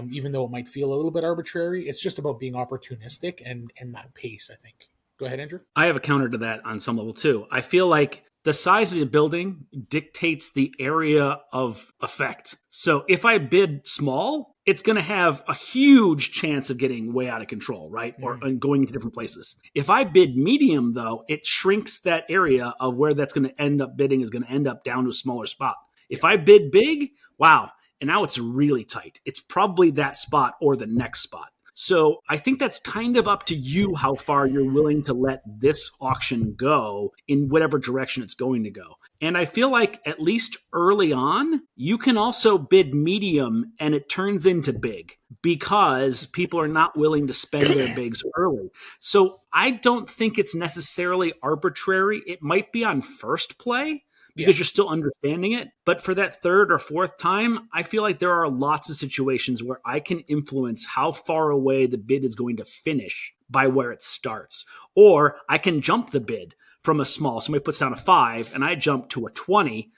Even though it might feel a little bit arbitrary, it's just about being opportunistic and that pace, I think. Go ahead, Andrew. I have a counter to that on some level too. I feel like the size of the building dictates the area of effect. So if I bid small, it's going to have a huge chance of getting way out of control, right? Or and going into different places. If I bid medium, though, it shrinks that area of where that's going to end up bidding, is going to end up down to a smaller spot. If I bid big, wow, and now it's really tight. It's probably that spot or the next spot. So I think that's kind of up to you how far you're willing to let this auction go in whatever direction it's going to go. And I feel like at least early on, you can also bid medium and it turns into big because people are not willing to spend their bigs early. So I don't think it's necessarily arbitrary. It might be on first play, because you're still understanding it. But for that third or fourth time, I feel like there are lots of situations where I can influence how far away the bid is going to finish by where it starts. Or I can jump the bid from a small, somebody puts down a 5 and I jump to a 20.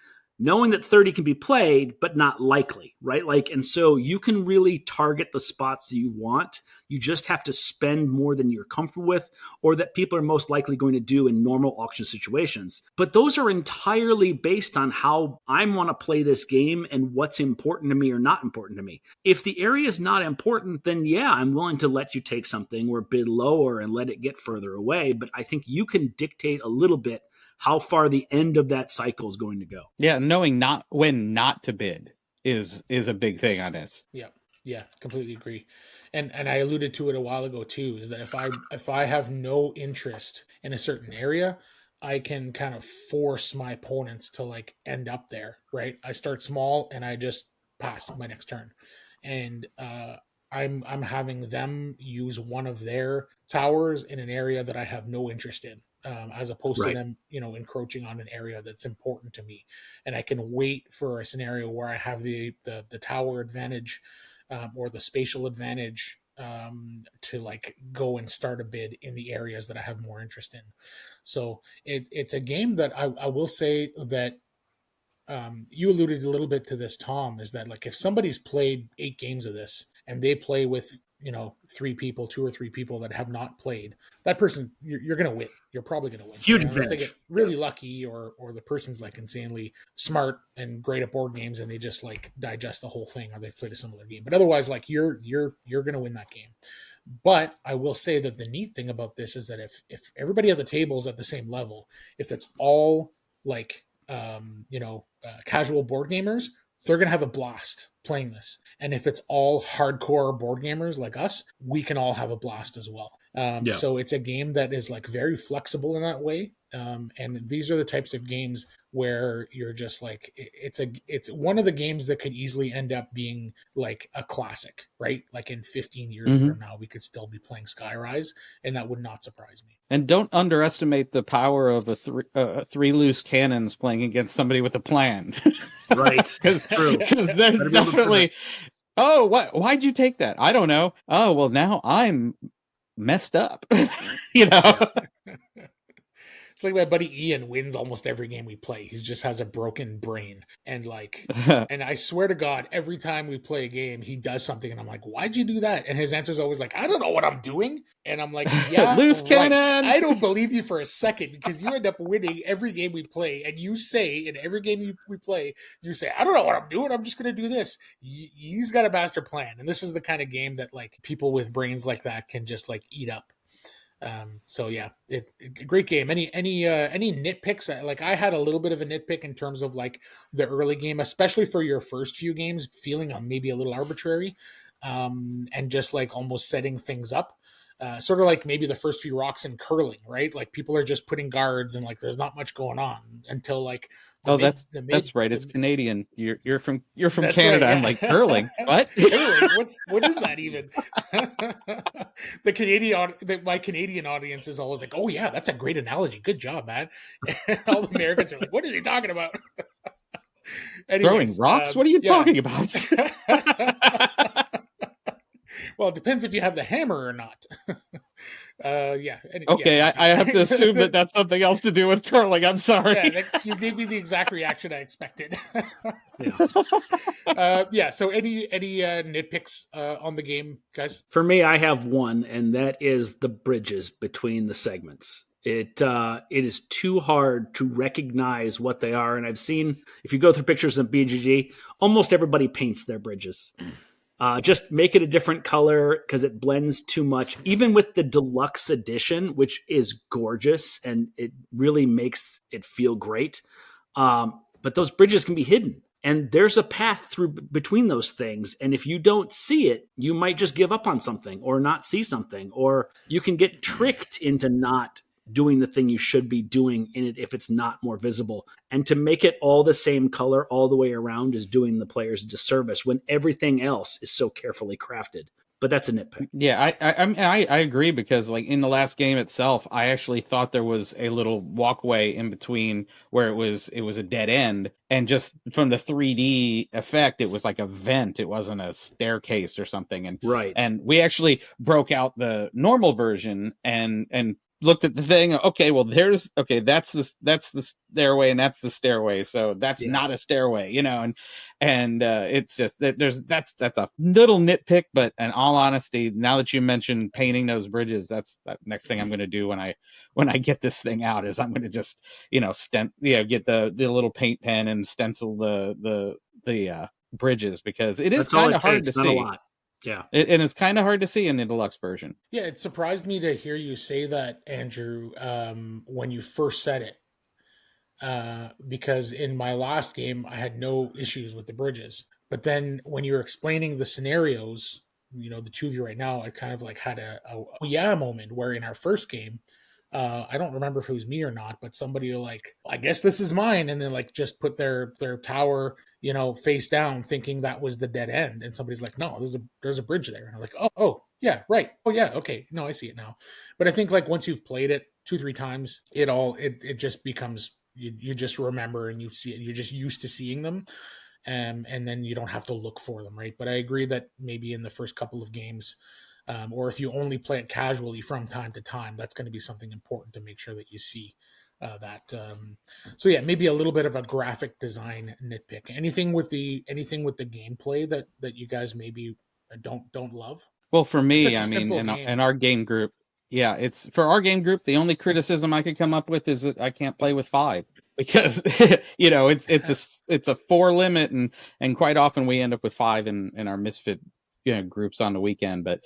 knowing that 30 can be played, but not likely, right? Like, and so you can really target the spots that you want. You just have to spend more than you're comfortable with, or that people are most likely going to do in normal auction situations. But those are entirely based on how I want to play this game and what's important to me or not important to me. If the area is not important, then yeah, I'm willing to let you take something or bid lower and let it get further away. But I think you can dictate a little bit how far the end of that cycle is going to go. Yeah, knowing not when not to bid is a big thing on this. Yeah, completely agree. And I alluded to it a while ago too, is that if I have no interest in a certain area, I can kind of force my opponents to like end up there, right? I start small and I just pass my next turn. And I'm having them use one of their towers in an area that I have no interest in. As opposed to them, encroaching on an area that's important to me, and I can wait for a scenario where I have the tower advantage or the spatial advantage to like go and start a bid in the areas that I have more interest in. So it's a game that I will say that you alluded a little bit to this, Tom, is that like if somebody's played 8 games of this and they play with 2 or 3 people that have not played, that person you're going to win. You're probably going to win. Huge unless they advantage. get really lucky, or the person's like insanely smart and great at board games and they just like digest the whole thing, or they've played a similar game. But otherwise, like you're going to win that game. But I will say that the neat thing about this is that if everybody at the table is at the same level, if it's all like casual board gamers, they're going to have a blast playing this. And if it's all hardcore board gamers like us, we can all have a blast as well. So it's a game that is like very flexible in that way. And these are the types of games where you're just like, it's one of the games that could easily end up being like a classic, right? Like in 15 years from now, we could still be playing Skyrise, and that would not surprise me. And don't underestimate the power of three loose cannons playing against somebody with a plan. Right. Because there's definitely, why'd you take that? I don't know. Oh, well, now I'm messed up. It's like my buddy Ian wins almost every game we play. He just has a broken brain. And like, and I swear to God, every time we play a game, he does something. And I'm like, why'd you do that? And his answer is always like, I don't know what I'm doing. And I'm like, yeah, loose cannon. I don't believe you for a second, because you end up winning every game we play. And you say in every game we play, you say, I don't know what I'm doing. I'm just going to do this. He's got a master plan. And this is the kind of game that like people with brains like that can just like eat up. So yeah, great game. Any nitpicks? Like I had a little bit of a nitpick in terms of like the early game, especially for your first few games, feeling maybe a little arbitrary, and just like almost setting things up. Sort of like maybe the first few rocks in curling, right? Like people are just putting guards and like there's not much going on until like. That's right. It's Canadian. You're from Canada. Right, yeah. I'm like, curling. What? What is that even? My Canadian audience is always like, oh yeah, that's a great analogy. Good job, man. And all the Americans are like, what is he talking about? Throwing rocks? What are you talking about? Well, it depends if you have the hammer or not. Okay, I have to assume that that's something else to do with curling. I'm sorry. Yeah, you gave me the exact reaction I expected. So any nitpicks on the game, guys? For me, I have one, and that is the bridges between the segments. It is too hard to recognize what they are, and I've seen, if you go through pictures of BGG, almost everybody paints their bridges. Just make it a different color because it blends too much. Even with the deluxe edition, which is gorgeous and it really makes it feel great. But those bridges can be hidden, and there's a path through between those things. And if you don't see it, you might just give up on something or not see something, or you can get tricked into not doing the thing you should be doing in it if it's not more visible. And to make it all the same color all the way around is doing the players a disservice when everything else is so carefully crafted. But that's a nitpick. Yeah, I agree, because like in the last game itself, I actually thought there was a little walkway in between where it was a dead end, and just from the 3D effect, it was like a vent. It wasn't a staircase or something. And right. And we actually broke out the normal version and looked at the thing. Okay, well, that's the stairway, and that's the stairway. So that's not a stairway, and it's just that's a little nitpick, but in all honesty, now that you mentioned painting those bridges, that's that next thing I'm going to do when I get this thing out is I'm going to just get the little paint pen and stencil the bridges, because it is That's all kind it of hard takes, to not a see. lot. Yeah. And it's kind of hard to see in the deluxe version. Yeah, it surprised me to hear you say that, Andrew, when you first said it. Because in my last game, I had no issues with the bridges. But then when you're explaining the scenarios, the two of you right now, I kind of like had a yeah moment where in our first game, I don't remember if it was me or not, but somebody like, I guess this is mine, and then like just put their tower, face down, thinking that was the dead end, and somebody's like, no, there's a bridge there, and I'm like, oh yeah, right, oh yeah, okay, no, I see it now. But I think like once you've played it 2-3 times, it just becomes you just remember and you see it, you're just used to seeing them, and then you don't have to look for them, right? But I agree that maybe in the first couple of games. Or if you only play it casually from time to time, that's going to be something important to make sure that you see that. So yeah, maybe a little bit of a graphic design nitpick. Anything with the gameplay that you guys maybe don't love? Well, for me, I mean, in our game group, yeah, it's for our game group. The only criticism I could come up with is that I can't play with 5 because it's a 4 limit, and quite often we end up with 5 in our misfit groups on the weekend. But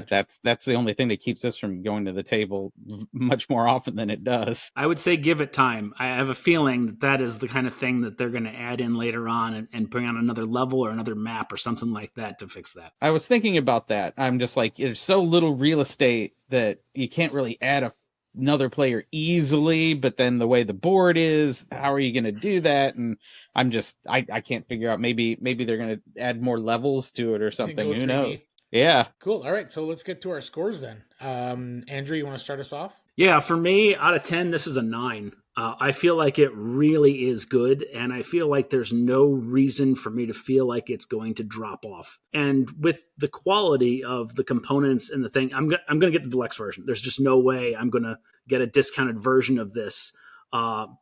that's the only thing that keeps us from going to the table much more often than it does. I would say give it time. I have a feeling that is the kind of thing that they're going to add in later on and bring on another level or another map or something like that to fix that. I was thinking about that. I'm just like, there's so little real estate that you can't really add another player easily, but then the way the board is, how are you going to do that? And I can't figure out, maybe they're going to add more levels to it or something. Who knows? Yeah. Cool. All right. So let's get to our scores then. Andrew, you want to start us off? Yeah, for me, out of 10, this is a 9. I feel like it really is good, and I feel like there's no reason for me to feel like it's going to drop off. And with the quality of the components and the thing, I'm going to get the deluxe version. There's just no way I'm going to get a discounted version of this.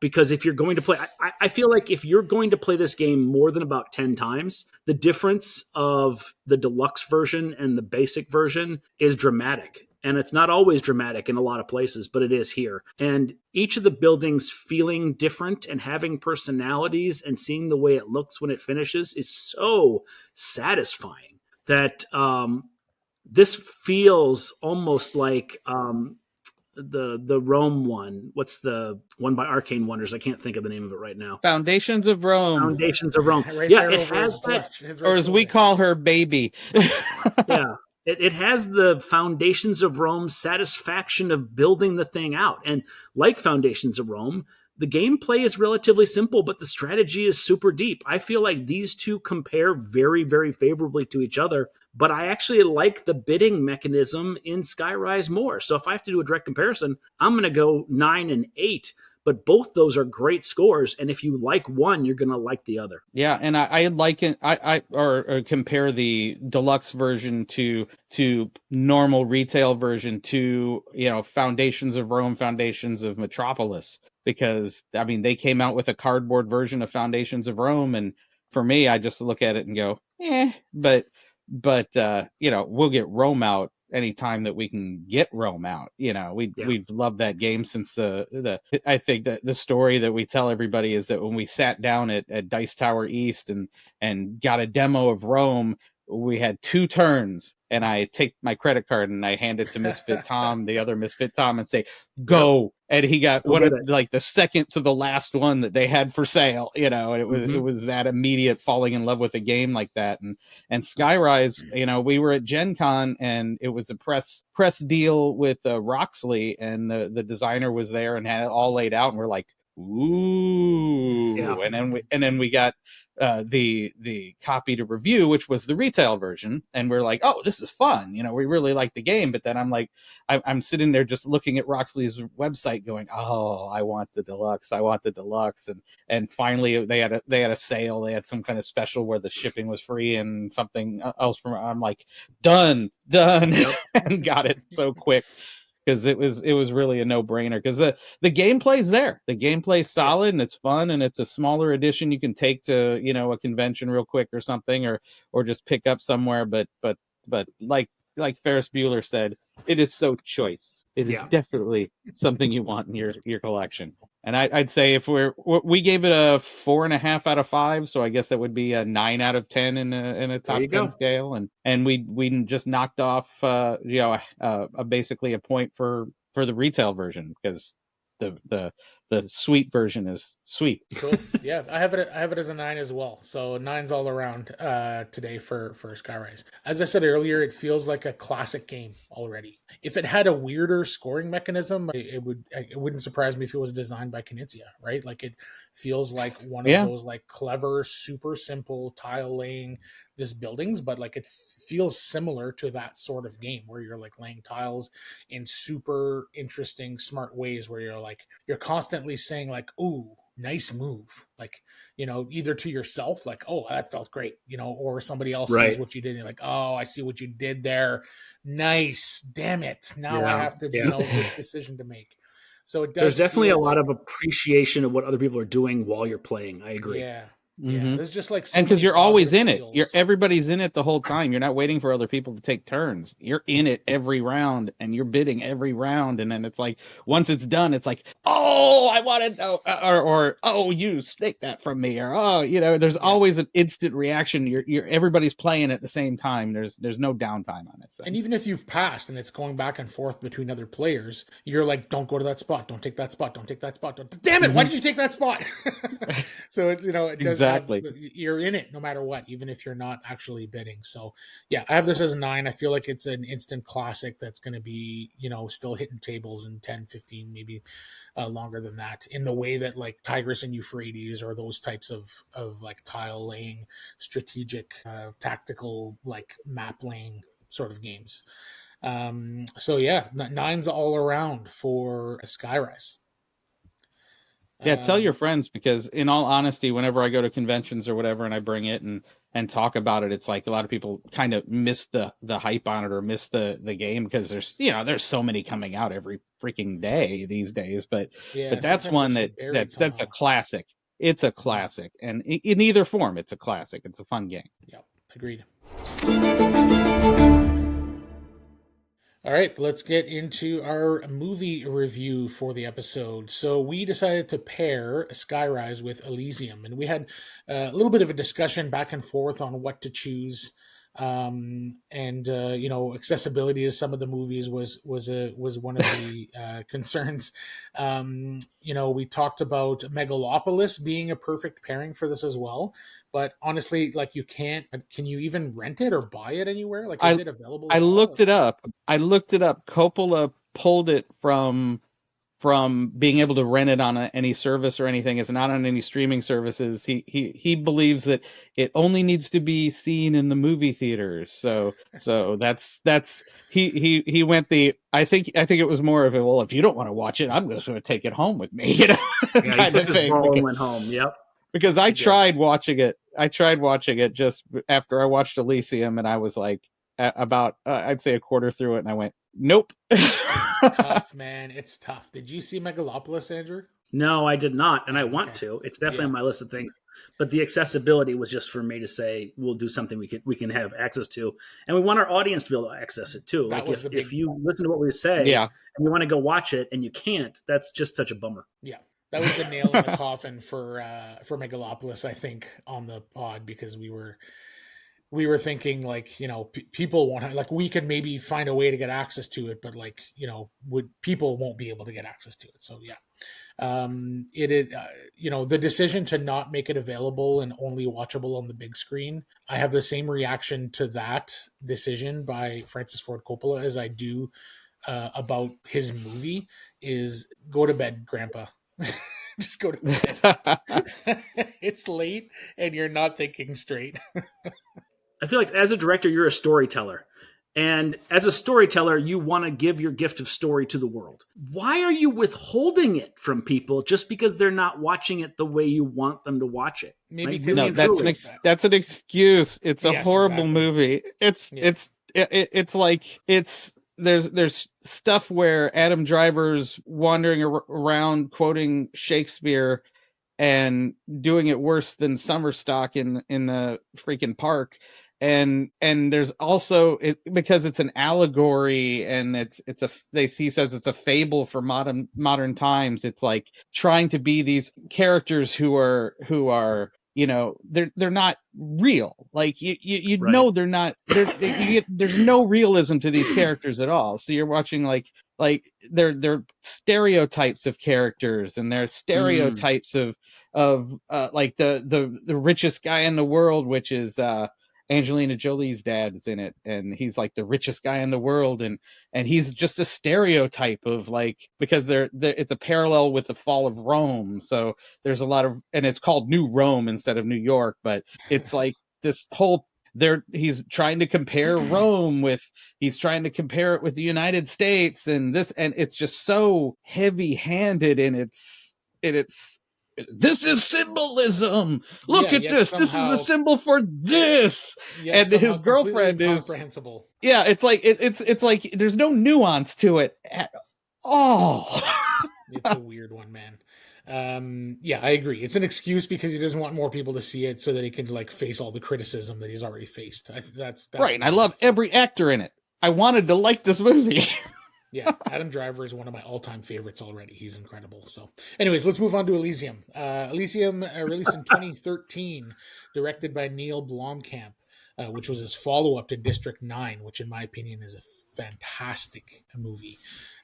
Because if you're going to play, I feel like if you're going to play this game more than about 10 times, the difference of the deluxe version and the basic version is dramatic. And it's not always dramatic in a lot of places, but it is here. And each of the buildings feeling different and having personalities and seeing the way it looks when it finishes is so satisfying that this feels almost like the Rome one. What's the one by Arcane Wonders? I can't think of the name of it right now. Foundations of Rome. Foundations of Rome. Right, yeah, it has that. Or as we call her, baby. Yeah. It has the Foundations of Rome satisfaction of building the thing out. And like Foundations of Rome, the gameplay is relatively simple, but the strategy is super deep. I feel like these two compare very, very favorably to each other, but I actually like the bidding mechanism in Skyrise more. So if I have to do a direct comparison, I'm going to go 9 and 8. But both those are great scores, and if you like one, you're going to like the other. Yeah, and I like it. Or compare the deluxe version to normal retail version to Foundations of Rome, Foundations of Metropolis, because they came out with a cardboard version of Foundations of Rome, and for me, I just look at it and go, but we'll get Rome out anytime that we can get Rome out. We've loved that game since I think that the story that we tell everybody is that when we sat down at Dice Tower East and got a demo of Rome, we had 2 turns, and I take my credit card and I hand it to Misfit Tom, the other Misfit Tom, and say, go. And he got one of the second to the last one that they had for sale, and it was that immediate falling in love with a game like that. And Skyrise, we were at Gen Con, and it was a press deal with Roxley, and the designer was there and had it all laid out, and we're like, ooh. Yeah. And then we got the copy to review, which was the retail version, and we're like, oh, this is fun, we really like the game. But then I'm like, I'm sitting there just looking at Roxley's website going, oh, I want the deluxe, and finally they had a sale, they had some kind of special where the shipping was free and something else I'm like, done. Yep. And got it so quick. because it was really a no-brainer, because the gameplay's there. The gameplay's solid and it's fun, and it's a smaller edition you can take to, you know, a convention real quick or something, or just pick up somewhere. But like Ferris Bueller said, it is so choice. It is definitely something you want in your collection. And I'd say if we gave it a 4.5 out of 5, so I guess that would be a 9 out of 10 in a top 10 scale, and we just knocked off basically a point for the retail version, because the sweet version is sweet. Cool. Yeah, I have it as a 9 as well. So 9's all around today for Skyrise. As I said earlier, it feels like a classic game already. If it had a weirder scoring mechanism, it wouldn't surprise me if it was designed by Knizia, right? Like, it feels like one of those like clever, super simple tile laying this buildings, but like it feels similar to that sort of game where you're like laying tiles in super interesting, smart ways, where you're constantly saying like, "Ooh, nice move," like, you know, either to yourself, like, "Oh, that felt great," you know, or somebody else sees what you did and you're like, "Oh, I see what you did there. Nice. Damn it. Now I have to, you know, this decision to make." So it does. There's definitely a lot of appreciation of what other people are doing while you're playing. I agree. Yeah. Yeah, there's just like and because you're always in it, everybody's in it the whole time. You're not waiting for other people to take turns. You're in it every round, and you're bidding every round. And then it's like, once it's done, it's like, "Oh, I wanted," or "Oh, you snaked that from me," or "Oh," you know. There's always an instant reaction. You're everybody's playing at the same time. There's no downtime on this. And even if you've passed and it's going back and forth between other players, you're like, "Don't go to that spot. Don't take that spot. Don't take that spot. Damn it! Why did you take that spot?" So it does. Exactly. You're in it no matter what, even if you're not actually bidding. So yeah, I have this as a 9. I feel like it's an instant classic that's going to be, you know, still hitting tables in 10, 15, maybe longer than that, in the way that like Tigris and Euphrates or those types of like tile laying, strategic, tactical, like map laying sort of games. So yeah, 9's all around for Skyrise. Yeah, tell your friends, because in all honesty, whenever I go to conventions or whatever and I bring it and talk about it, it's like a lot of people kind of miss the hype on it, or miss the game, because there's so many coming out every freaking day these days. But that's one that's a classic. It's a classic, and in either form, it's a classic. It's a fun game. Yeah, agreed. All right, let's get into our movie review for the episode. So we decided to pair Skyrise with Elysium, and we had a little bit of a discussion back and forth on what to choose. Accessibility to some of the movies was one of the concerns. We talked about Megalopolis being a perfect pairing for this as well. But honestly, like, can you even rent it or buy it anywhere? Like, is it available? I looked it up. Coppola pulled it from being able to rent it on any service or anything. It's not on any streaming services. He believes that it only needs to be seen in the movie theaters. So that's he went the, I think it was more of a, well, if you don't want to watch it, I'm just going to take it home with me, you know. Yeah, he took his ball and went home. Yep. Because I tried watching it just after I watched Elysium, and I was like, about I'd say a quarter through it, and I went, nope. It's tough, man. It's tough. Did you see Megalopolis, Andrew? No, I did not, and I want to. It's definitely on my list of things. But the accessibility was just for me to say, we'll do something we can have access to, and we want our audience to be able to access it too. Like, if you listen to what we say, and you want to go watch it and you can't, that's just such a bummer. Yeah. That was the nail in the coffin for Megalopolis, I think, on the pod, because we were thinking, like, you know, people won't have, like, we could maybe find a way to get access to it, but, like, you know, people won't be able to get access to it. So yeah, it is, the decision to not make it available and only watchable on the big screen. I have the same reaction to that decision by Francis Ford Coppola as I do about his movie. Is go to bed, Grandpa. Just go to bed. It's late and you're not thinking straight. I feel like as a director, you're a storyteller. And as a storyteller, you want to give your gift of story to the world. Why are you withholding it from people just because they're not watching it the way you want them to watch it? Maybe that's an excuse. It's a horrible movie. It's like there's stuff where Adam Driver's wandering around quoting Shakespeare and doing it worse than summer stock in the freaking park. And there's also because it's an allegory and he says it's a fable for modern times. It's like trying to be these characters who are they're not real. Like you Right. know they're not. There's no realism to these characters at all. So you're watching like they're stereotypes of characters, and they're stereotypes of like the richest guy in the world, which is Angelina Jolie's dad's in it, and he's like the richest guy in the world, and he's just a stereotype of like, because it's a parallel with the fall of Rome, so there's a lot of, and it's called New Rome instead of New York, but it's like this whole he's trying to compare Rome with, he's trying to compare it with the United States, and it's just so heavy-handed in its this is symbolism. Look at this. This is a symbol for this. And his girlfriend is incomprehensible. Yeah, it's like it's like there's no nuance to it at all. It's a weird one, man. Yeah, I agree. It's an excuse because he doesn't want more people to see it so that he can like face all the criticism that he's already faced. That's right. And I love every actor in it. I wanted to like this movie. Yeah, Adam Driver is one of my all-time favorites already. He's incredible. So, anyways, let's move on to Elysium. Elysium, released in 2013, directed by Neill Blomkamp, which was his follow-up to District 9, which in my opinion is a fantastic movie.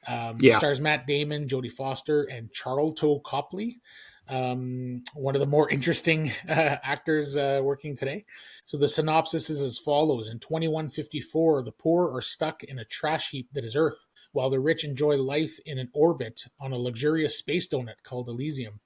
Stars Matt Damon, Jodie Foster, and Charlton Copley. One of the more interesting actors working today. So the synopsis is as follows. In 2154, the poor are stuck in a trash heap that is Earth, while the rich enjoy life in an orbit on a luxurious space donut called Elysium.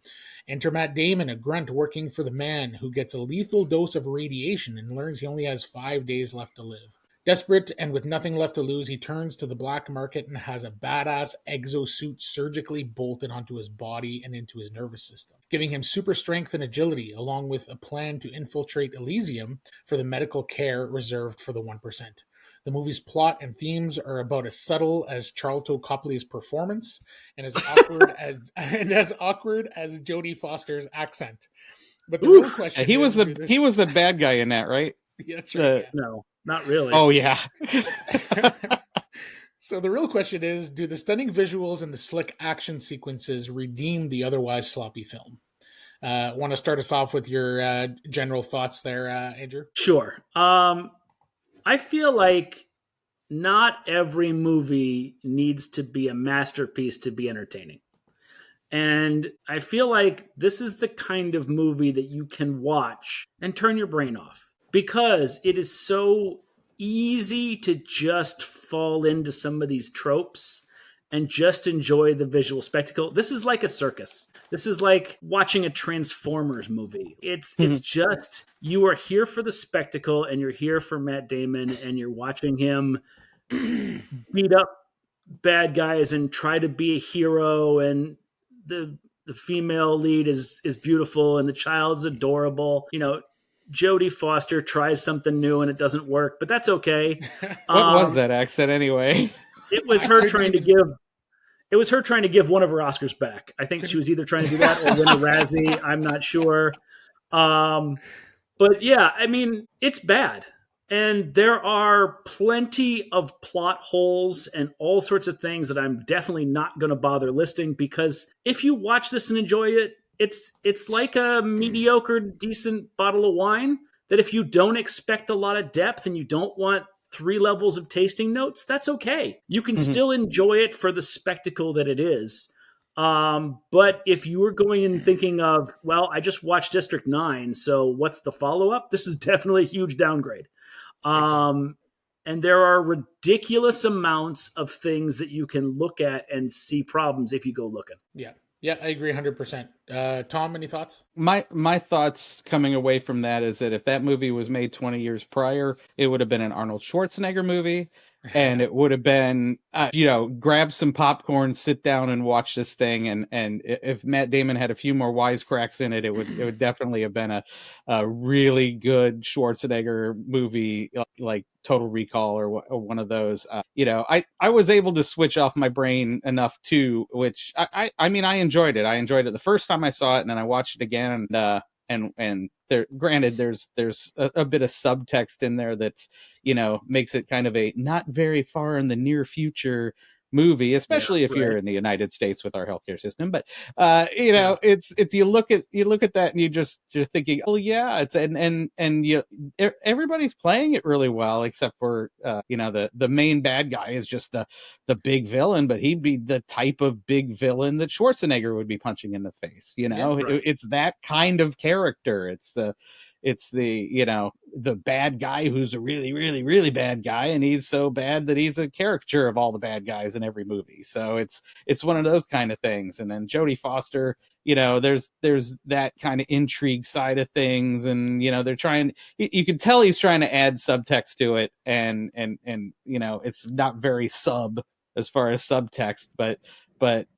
Enter Matt Damon, a grunt working for the man who gets a lethal dose of radiation and learns he only has 5 days left to live. Desperate and with nothing left to lose, he turns to the black market and has a badass exosuit surgically bolted onto his body and into his nervous system, giving him super strength and agility, along with a plan to infiltrate Elysium for the medical care reserved for the 1%. The movie's plot and themes are about as subtle as Charlton Copley's performance and as awkward as Jodie Foster's accent. But the real question he was the bad guy in that, right? Yeah, that's right. No, not really. Oh yeah. So the real question is, do the stunning visuals and the slick action sequences redeem the otherwise sloppy film? Want to start us off with your general thoughts there, Andrew? Sure. I feel like not every movie needs to be a masterpiece to be entertaining. And I feel like this is the kind of movie that you can watch and turn your brain off, because it is so easy to just fall into some of these tropes and just enjoy the visual spectacle. This is like a circus. This is like watching a Transformers movie. It's just, you are here for the spectacle, and you're here for Matt Damon, and you're watching him beat up bad guys and try to be a hero, and the female lead is beautiful, and the child's adorable. You know, Jodie Foster tries something new and it doesn't work, but that's okay. What was that accent anyway? It was her trying to give. It was her trying to give one of her Oscars back. I think she was either trying to do that or win a Razzie. I'm not sure. But yeah, I mean, it's bad. And there are plenty of plot holes and all sorts of things that I'm definitely not going to bother listing, because if you watch this and enjoy it, it's like a mediocre, decent bottle of wine that if you don't expect a lot of depth and you don't want 3 levels of tasting notes, that's okay. You can still enjoy it for the spectacle that it is. But if you were going and thinking of, well, I just watched District 9, so what's the follow-up? This is definitely a huge downgrade. And there are ridiculous amounts of things that you can look at and see problems if you go looking. Yeah, I agree 100%. Tom, any thoughts? My thoughts coming away from that is that if that movie was made 20 years prior, it would have been an Arnold Schwarzenegger movie. and it would have been, grab some popcorn, sit down and watch this thing. And if Matt Damon had a few more wisecracks in it, it would definitely have been a really good Schwarzenegger movie, like Total Recall or one of those. I was able to switch off my brain enough too, which I mean, I enjoyed it. I enjoyed it the first time I saw it, and then I watched it again, and there, granted, there's a bit of subtext in there that's, makes it kind of a not very far in the near future movie, especially if you're in the United States with our healthcare system. But it's you look at that and you're thinking, oh yeah, it's and everybody's playing it really well, except for the main bad guy is just the big villain, but he'd be the type of big villain that Schwarzenegger would be punching in the face. It's that kind of character. It's the bad guy who's a really, really, really bad guy, and he's so bad that he's a caricature of all the bad guys in every movie. So it's one of those kind of things. And then Jodie Foster, there's that kind of intrigue side of things, and they're trying. You can tell he's trying to add subtext to it, and it's not very sub as far as subtext, but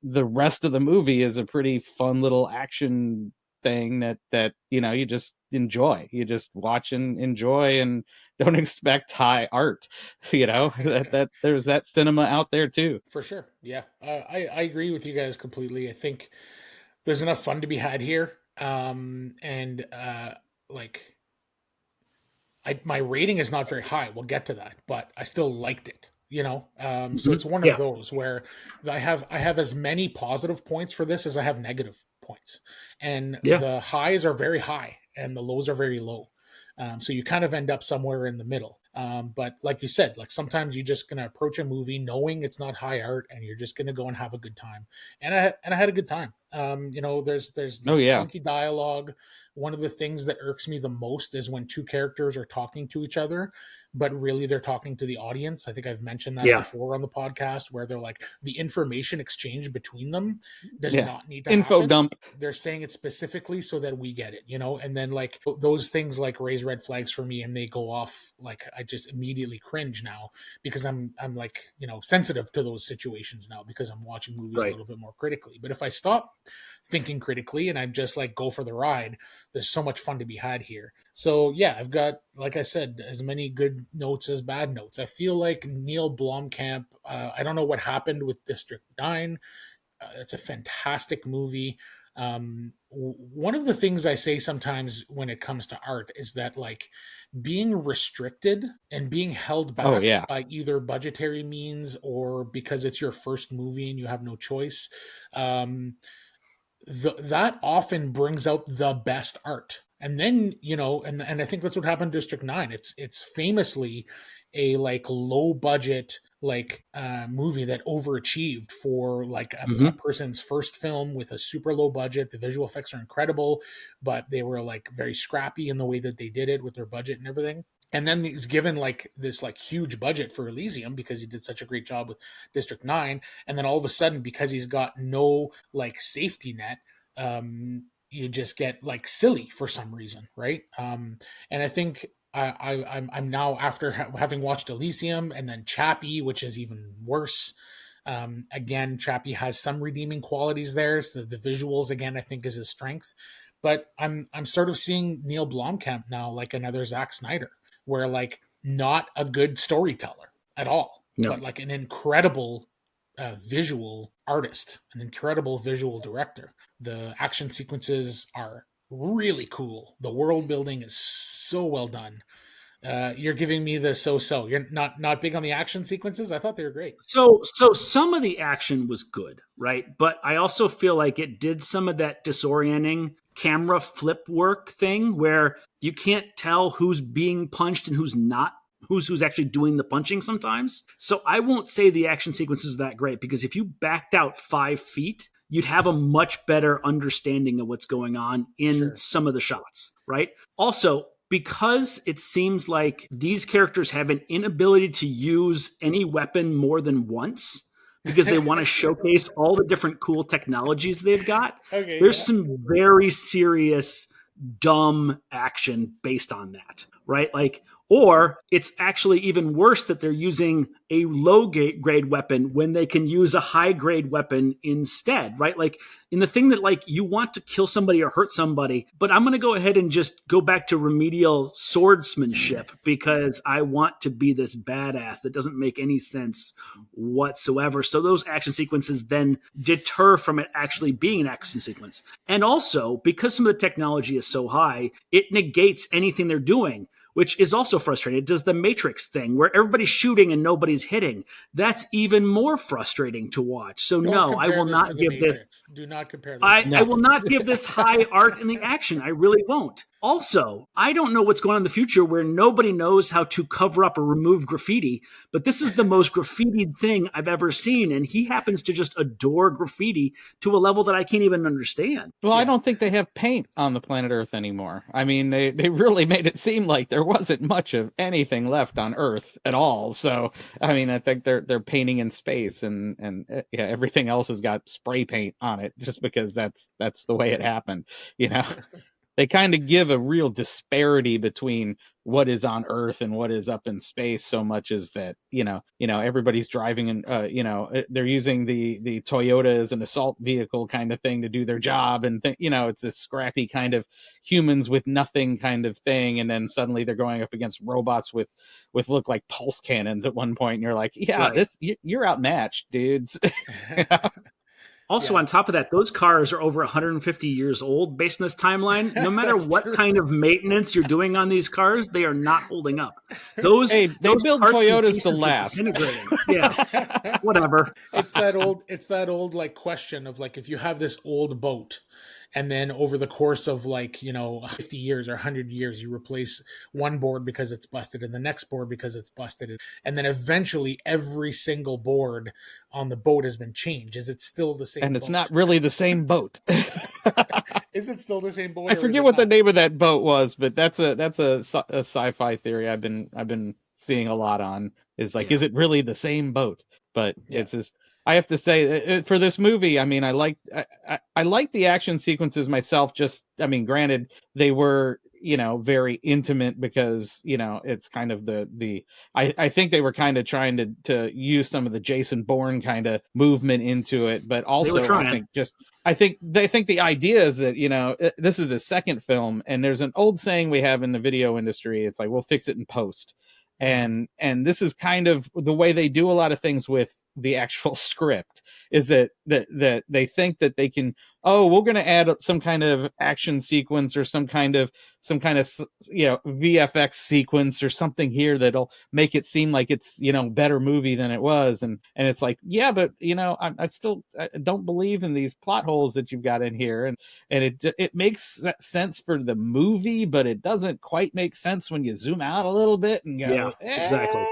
the rest of the movie is a pretty fun little action thing that you just enjoy. You just watch and enjoy, and don't expect high art. that there's that cinema out there too. For sure. Yeah, I agree with you guys completely. I think there's enough fun to be had here, and my rating is not very high. We'll get to that, but I still liked it. So it's one of those where I have as many positive points for this as I have negative points, and the highs are very high and the lows are very low. So you kind of end up somewhere in the middle. But like you said, like sometimes you're just going to approach a movie knowing it's not high art, and you're just going to go and have a good time. And I had a good time. There's funky dialogue. One of the things that irks me the most is when two characters are talking to each other, but really they're talking to the audience. I think I've mentioned that before on the podcast, where they're like, the information exchange between them does not need to info happen. Dump. They're saying it specifically so that we get it, and then like those things like raise red flags for me, and they go off. Like I just immediately cringe now because I'm like, sensitive to those situations now because I'm watching movies a little bit more critically. But if I stop thinking critically and I just like go for the ride, there's so much fun to be had here. So yeah, I've got, like I said, as many good notes as bad notes. I feel like Neill Blomkamp, I don't know what happened with District 9. It's a fantastic movie. One of the things I say sometimes when it comes to art is that like being restricted and being held back by either budgetary means or because it's your first movie and you have no choice, that often brings out the best art. And then, and I think that's what happened to District 9. It's famously a like low budget movie that overachieved for like a person's first film with a super low budget. The visual effects are incredible, but they were like very scrappy in the way that they did it with their budget and everything. And then he's given like this like huge budget for Elysium because he did such a great job with District 9. And then all of a sudden, because he's got no like safety net, you just get like silly for some reason, right? And I think I'm now, after having watched Elysium and then Chappie, which is even worse. Again, Chappie has some redeeming qualities there. So the visuals, again, I think is his strength. But I'm sort of seeing Neill Blomkamp now like another Zack Snyder, where like not a good storyteller at all, but like an incredible visual artist, an incredible visual director. The action sequences are really cool. The world building is so well done. You're giving me the so-so. You're not big on the action sequences? I thought they were great. So some of the action was good, right? But I also feel like it did some of that disorienting camera flip work thing where you can't tell who's being punched and who's not, who's actually doing the punching sometimes. So I won't say the action sequences are that great, because if you backed out 5 feet, you'd have a much better understanding of what's going on in some of the shots, right? Also, because it seems like these characters have an inability to use any weapon more than once because they want to showcase all the different cool technologies they've got. There's some very serious, dumb action based on that, right? Like Or it's actually even worse that they're using a low grade weapon when they can use a high grade weapon instead, right? Like in the thing that like you want to kill somebody or hurt somebody, but I'm going to go ahead and just go back to remedial swordsmanship because I want to be this badass. That doesn't make any sense whatsoever. So those action sequences then deter from it actually being an action sequence. And also, because some of the technology is so high, it negates anything they're doing, which is also frustrating. It does the Matrix thing where everybody's shooting and nobody's hitting. That's even more frustrating to watch. So no, I will not give this. Do not compare this. I will not give this high art in the action. I really won't. Also, I don't know what's going on in the future where nobody knows how to cover up or remove graffiti, but this is the most graffitied thing I've ever seen. And he happens to just adore graffiti to a level that I can't even understand. Well, I don't think they have paint on the planet Earth anymore. I mean, they really made it seem like there wasn't much of anything left on Earth at all. So, I mean, I think they're painting in space and yeah, everything else has got spray paint on it just because that's the way it happened, you know. They kind of give a real disparity between what is on Earth and what is up in space, so much as that, you know, everybody's driving and, you know, they're using the Toyota as an assault vehicle kind of thing to do their job. And, you know, it's this scrappy kind of humans with nothing kind of thing. And then suddenly they're going up against robots with look like pulse cannons at one point. And you're like, yeah, right. You're outmatched, dudes. You know? Also, on top of that, those cars are over 150 years old based on this timeline. No matter what kind of maintenance you're doing on these cars, they are not holding up. They build Toyotas to last. Yeah, whatever. It's that old like question of like, if you have this old boat and then over the course of like, you know, 50 years or 100 years, you replace one board because it's busted and the next board because it's busted. And then eventually every single board on the boat has been changed. Is it still the same And it's boat? not really the same boat. Is it still the same boat? I forget what the name of that boat was, but that's a sci-fi theory I've been seeing a lot on. Is like, is it really the same boat? But it's just, I have to say, for this movie, I mean, I like the action sequences myself. Just, I mean, granted, they were, you know, very intimate because, you know, it's kind of I think they were kind of trying to use some of the Jason Bourne kind of movement into it, but also I think they think the idea is that, you know, this is a second film, and there's an old saying we have in the video industry. It's like, we'll fix it in post. And this is kind of the way they do a lot of things with the actual script, is that they think that they can, we're going to add some kind of action sequence or some kind of you know, VFX sequence or something here that'll make it seem like it's, you know, better movie than it was. And it's like, yeah, but, you know, I still don't believe in these plot holes that you've got in here. And it makes sense for the movie, but it doesn't quite make sense when you zoom out a little bit and go, exactly.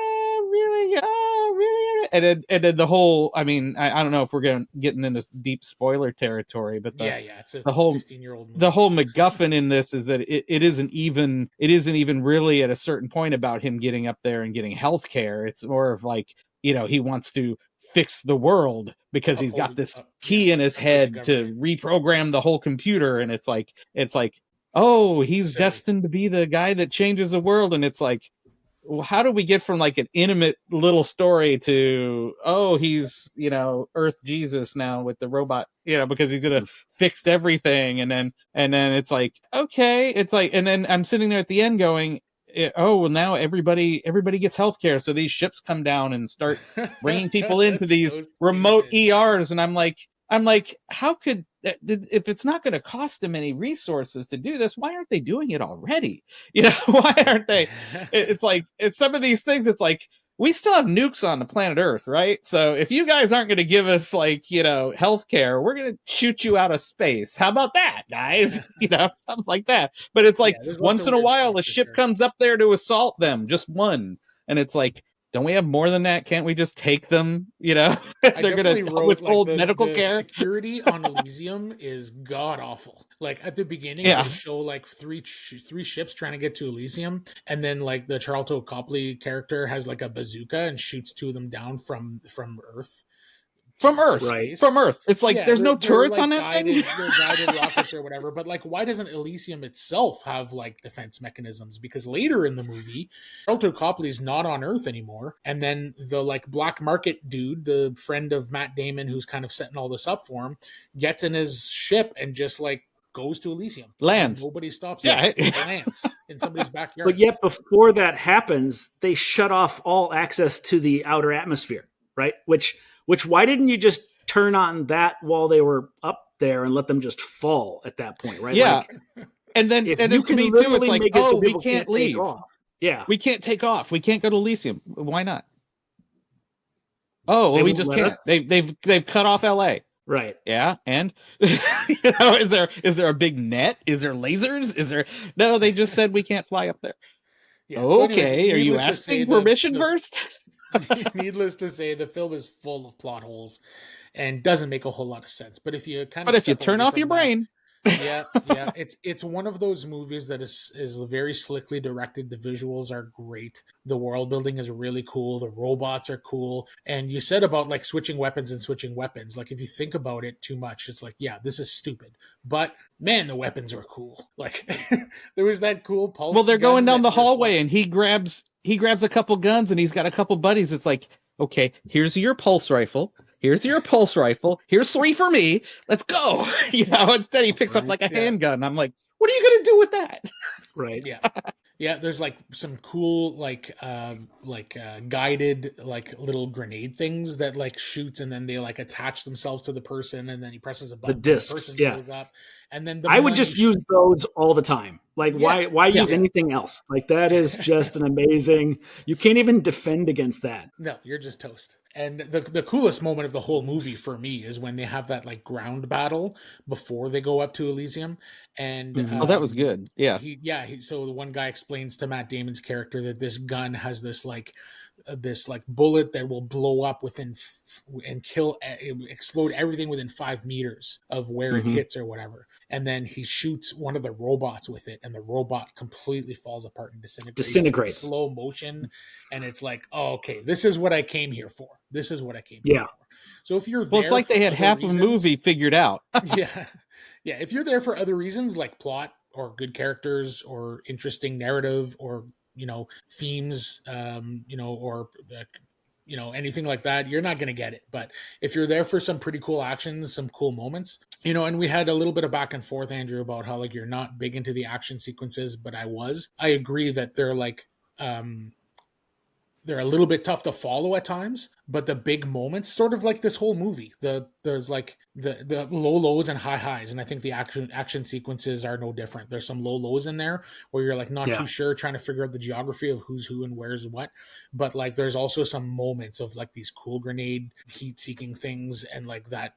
Really? Oh, really? And then the whole, I mean, I don't know if we're getting into deep spoiler territory, but it's a the whole 15-year-old movie. The whole MacGuffin in this is that it isn't even really at a certain point about him getting up there and getting health care. It's more of like, you know, he wants to fix the world because he's got this key in his head to reprogram the whole computer. And it's like, oh, he's destined to be the guy that changes the world. And it's like, well, how do we get from like an intimate little story to, oh, he's, you know, Earth Jesus now with the robot, you know, because he's gonna fix everything. And then it's like, okay, it's like, and then I'm sitting there at the end going, oh, well, now everybody gets healthcare, so these ships come down and start bringing people into these remote ERs. And I'm like, how could, if it's not going to cost them any resources to do this, why aren't they doing it already? You know, why aren't they? It's like, it's some of these things. It's like, we still have nukes on the planet Earth, right? So if you guys aren't going to give us, like, you know, healthcare, we're going to shoot you out of space. How about that, guys? You know, something like that. But it's like, once in a while, a ship comes up there to assault them, just one. And it's like, don't we have more than that? Can't we just take them? You know, they're going to withhold medical care. Security on Elysium is god awful. Like at the beginning, they show like three ships trying to get to Elysium, and then like the Charlton Copley character has like a bazooka and shoots two of them down from Earth. From Earth, Right. from Earth. It's like there's no turrets like on that thing. They're guided rockets or whatever. But like, why doesn't Elysium itself have like defense mechanisms? Because later in the movie, Charlton Copley's not on Earth anymore, and then the like black market dude, the friend of Matt Damon, who's kind of setting all this up for him, gets in his ship and just like goes to Elysium. Lands. Nobody stops Yeah. him. Lands in somebody's backyard. But yet, before that happens, they shut off all access to the outer atmosphere, right? Which why didn't you just turn on that while they were up there and let them just fall at that point, right? Yeah. Like, and then to me too, it's like, oh, we can't leave. Yeah. We can't take off. We can't go to Elysium. Why not? Oh, well, we just can't. They've cut off LA. Right. Yeah. And is there a big net? Is there lasers? No, they just said we can't fly up there. Yeah. Okay. So anyways, are you asking permission first? Needless to say, the film is full of plot holes and doesn't make a whole lot of sense. But if you turn off your brain, yeah, it's one of those movies that is very slickly directed. The visuals are great. The world building is really cool. The robots are cool. And you said about like switching weapons. Like if you think about it too much, it's like, yeah, this is stupid. But man, the weapons are cool. Like there was that cool pulse. Well, they're going down the hallway and he grabs a couple guns and he's got a couple buddies. It's like, okay, here's your pulse rifle. Here's 3 for me. Let's go. Instead he picks up like a handgun. I'm like, what are you going to do with that? Right. Yeah. Yeah, there's like some cool guided like little grenade things that like shoots and then they like attach themselves to the person and then he presses a button. The discs, goes up. And then I would just use those all the time. Like why use anything else? Like that is just an amazing. You can't even defend against that. No, you're just toast. And the coolest moment of the whole movie for me is when they have that like ground battle before they go up to Elysium. And that was good. Yeah. So the one guy explains to Matt Damon's character that this gun has this bullet that will blow up and explode everything within 5 meters of where it hits or whatever. And then he shoots one of the robots with it and the robot completely falls apart and disintegrates. In slow motion. And it's like, oh, okay, this is what I came here for. For. So if you're there, it's like they had half a movie figured out. Yeah. If you're there for other reasons like plot or good characters or interesting narrative or themes, or anything like that, you're not going to get it. But if you're there for some pretty cool action, some cool moments, and we had a little bit of back and forth, Andrew, about how like you're not big into the action sequences, but I agree that they're like, they're a little bit tough to follow at times, but the big moments, sort of like this whole movie, there's like the low lows and high highs, and I think the action sequences are no different. There's some low lows in there where you're like not too sure, trying to figure out the geography of who's who and where's what. But like there's also some moments of like these cool grenade heat-seeking things and like that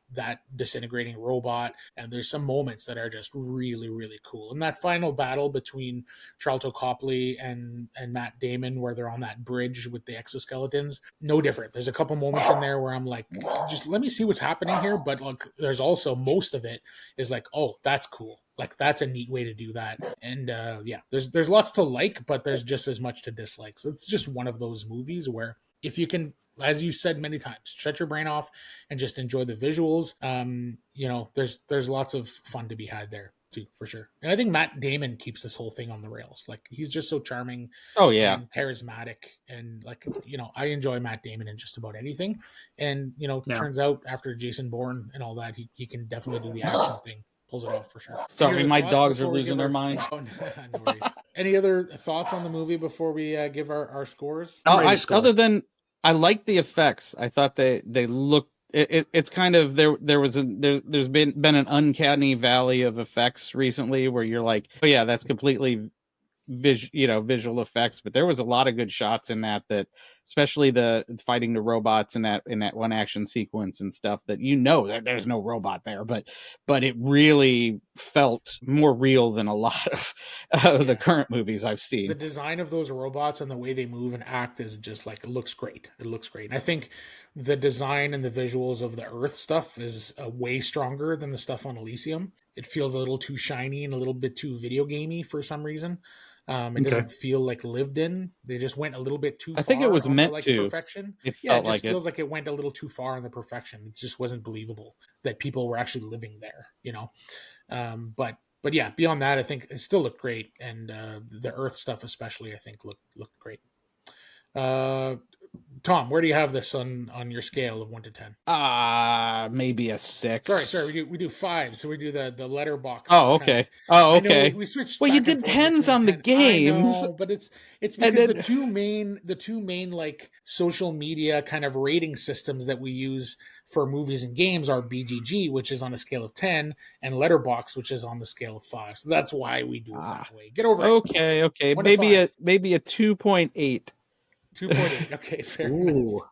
disintegrating robot, and there's some moments that are just really, really cool. And that final battle between Charlton Copley and Matt Damon, where they're on that bridge with the exoskeletons, no different. There's a couple moments in there where I'm like, just let me see what's happening here. But like, there's also most of it is like, oh, that's cool. Like that's a neat way to do that. And there's lots to like, but there's just as much to dislike. So it's just one of those movies where if you can, as you said many times, shut your brain off and just enjoy the visuals. There's lots of fun to be had there too, for sure. And I think Matt Damon keeps this whole thing on the rails. Like he's just so charming. Oh yeah. And charismatic. And like, I enjoy Matt Damon in just about anything. And, turns out after Jason Bourne and all that, he can definitely do the action thing. Pulls it off for sure. Sorry, my dogs are losing their minds. Oh, no worries. Any other thoughts on the movie before we give our scores? Other than I like the effects. I thought they looked. It's kind of there's been an uncanny valley of effects recently where you're like, oh yeah, that's completely visual effects, but there was a lot of good shots in that especially the fighting the robots in that one action sequence and stuff that there's no robot there, but it really felt more real than a lot of the current movies I've seen. The design of those robots and the way they move and act is just like, it looks great. And I think the design and the visuals of the Earth stuff is way stronger than the stuff on Elysium. It feels a little too shiny and a little bit too video gamey for some reason. It doesn't feel like lived in. They just went a little bit too far. I think it was meant like to. Perfection. It Yeah, felt it just like feels like it went a little too far in the perfection. It just wasn't believable that people were actually living there, you know. But yeah, beyond that, I think it still looked great, and the Earth stuff especially, I think looked great. Tom, where do you have this on your scale of 1 to 10? Maybe a 6. Sorry, we do 5, so we do the letterbox. Oh, okay. I know we switched. Well, back you and did forth 10s between on the 10. games. I know, but it's because then, the two main like social media kind of rating systems that we use for movies and games are BGG, which is on a scale of 10, and Letterbox, which is on the scale of 5. So that's why we do it that way. Get over it. Okay. 1 to 5. Maybe a 2.8. 2.8. Okay, fair enough.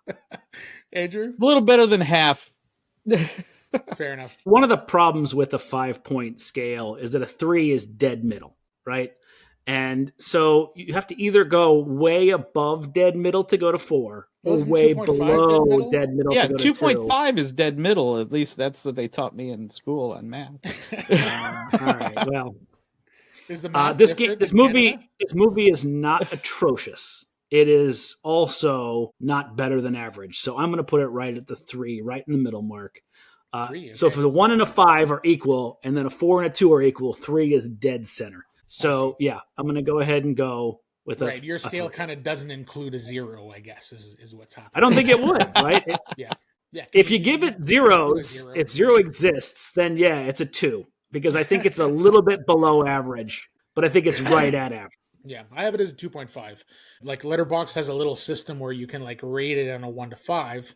Andrew? A little better than half. Fair enough. One of the problems with a 5-point scale is that a 3 is dead middle, right? And so you have to either go way above dead middle to go to 4, or way below dead middle to go to 2. 2.5 is dead middle. At least that's what they taught me in school on math. All right. Well, is the math this movie is not atrocious. It is also not better than average. So I'm going to put it right at the 3, right in the middle mark. 3, okay. So if the 1 and a 5 are equal, and then a 4 and a 2 are equal, 3 is dead center. So yeah, I'm going to go ahead and go with right. Your scale kind of doesn't include a 0, I guess, is what's happening. I don't think it would, right? Yeah. If you give it zeros, if 0 exists, then yeah, it's a 2, because I think it's a little bit below average, but I think it's right at average. Yeah, I have it as 2.5. Like Letterboxd has a little system where you can like rate it on a 1 to 5,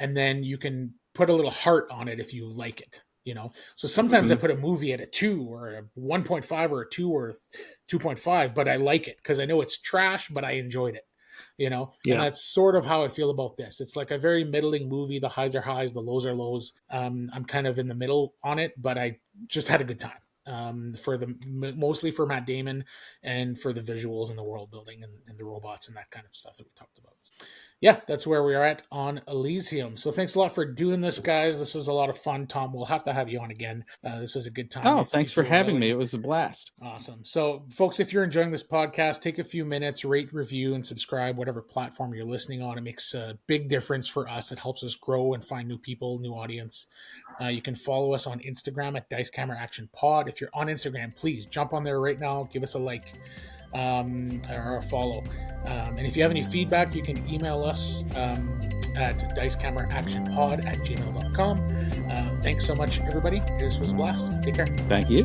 and then you can put a little heart on it if you like it, you know. So sometimes I put a movie at a 2 or a 1.5 or a 2 or 2.5, but I like it because I know it's trash, but I enjoyed it, you know. Yeah. And that's sort of how I feel about this. It's like a very middling movie. The highs are highs, the lows are lows. I'm kind of in the middle on it, but I just had a good time. Mostly for Matt Damon and for the visuals and the world building and the robots and that kind of stuff that we talked about. Yeah, that's where we are at on Elysium. So thanks a lot for doing this, guys. This was a lot of fun. Tom, we'll have to have you on again. This was a good time. Oh, thanks for having me. It was a blast. Awesome. So, folks, if you're enjoying this podcast, take a few minutes, rate, review, and subscribe, whatever platform you're listening on. It makes a big difference for us. It helps us grow and find new people, new audience. You can follow us on Instagram at Dice Camera Action Pod. If you're on Instagram, please jump on there right now. Give us a like. Or a follow. And if you have any feedback, you can email us at dicecameraactionpod@gmail.com. Thanks so much, everybody. This was a blast. Take care. Thank you.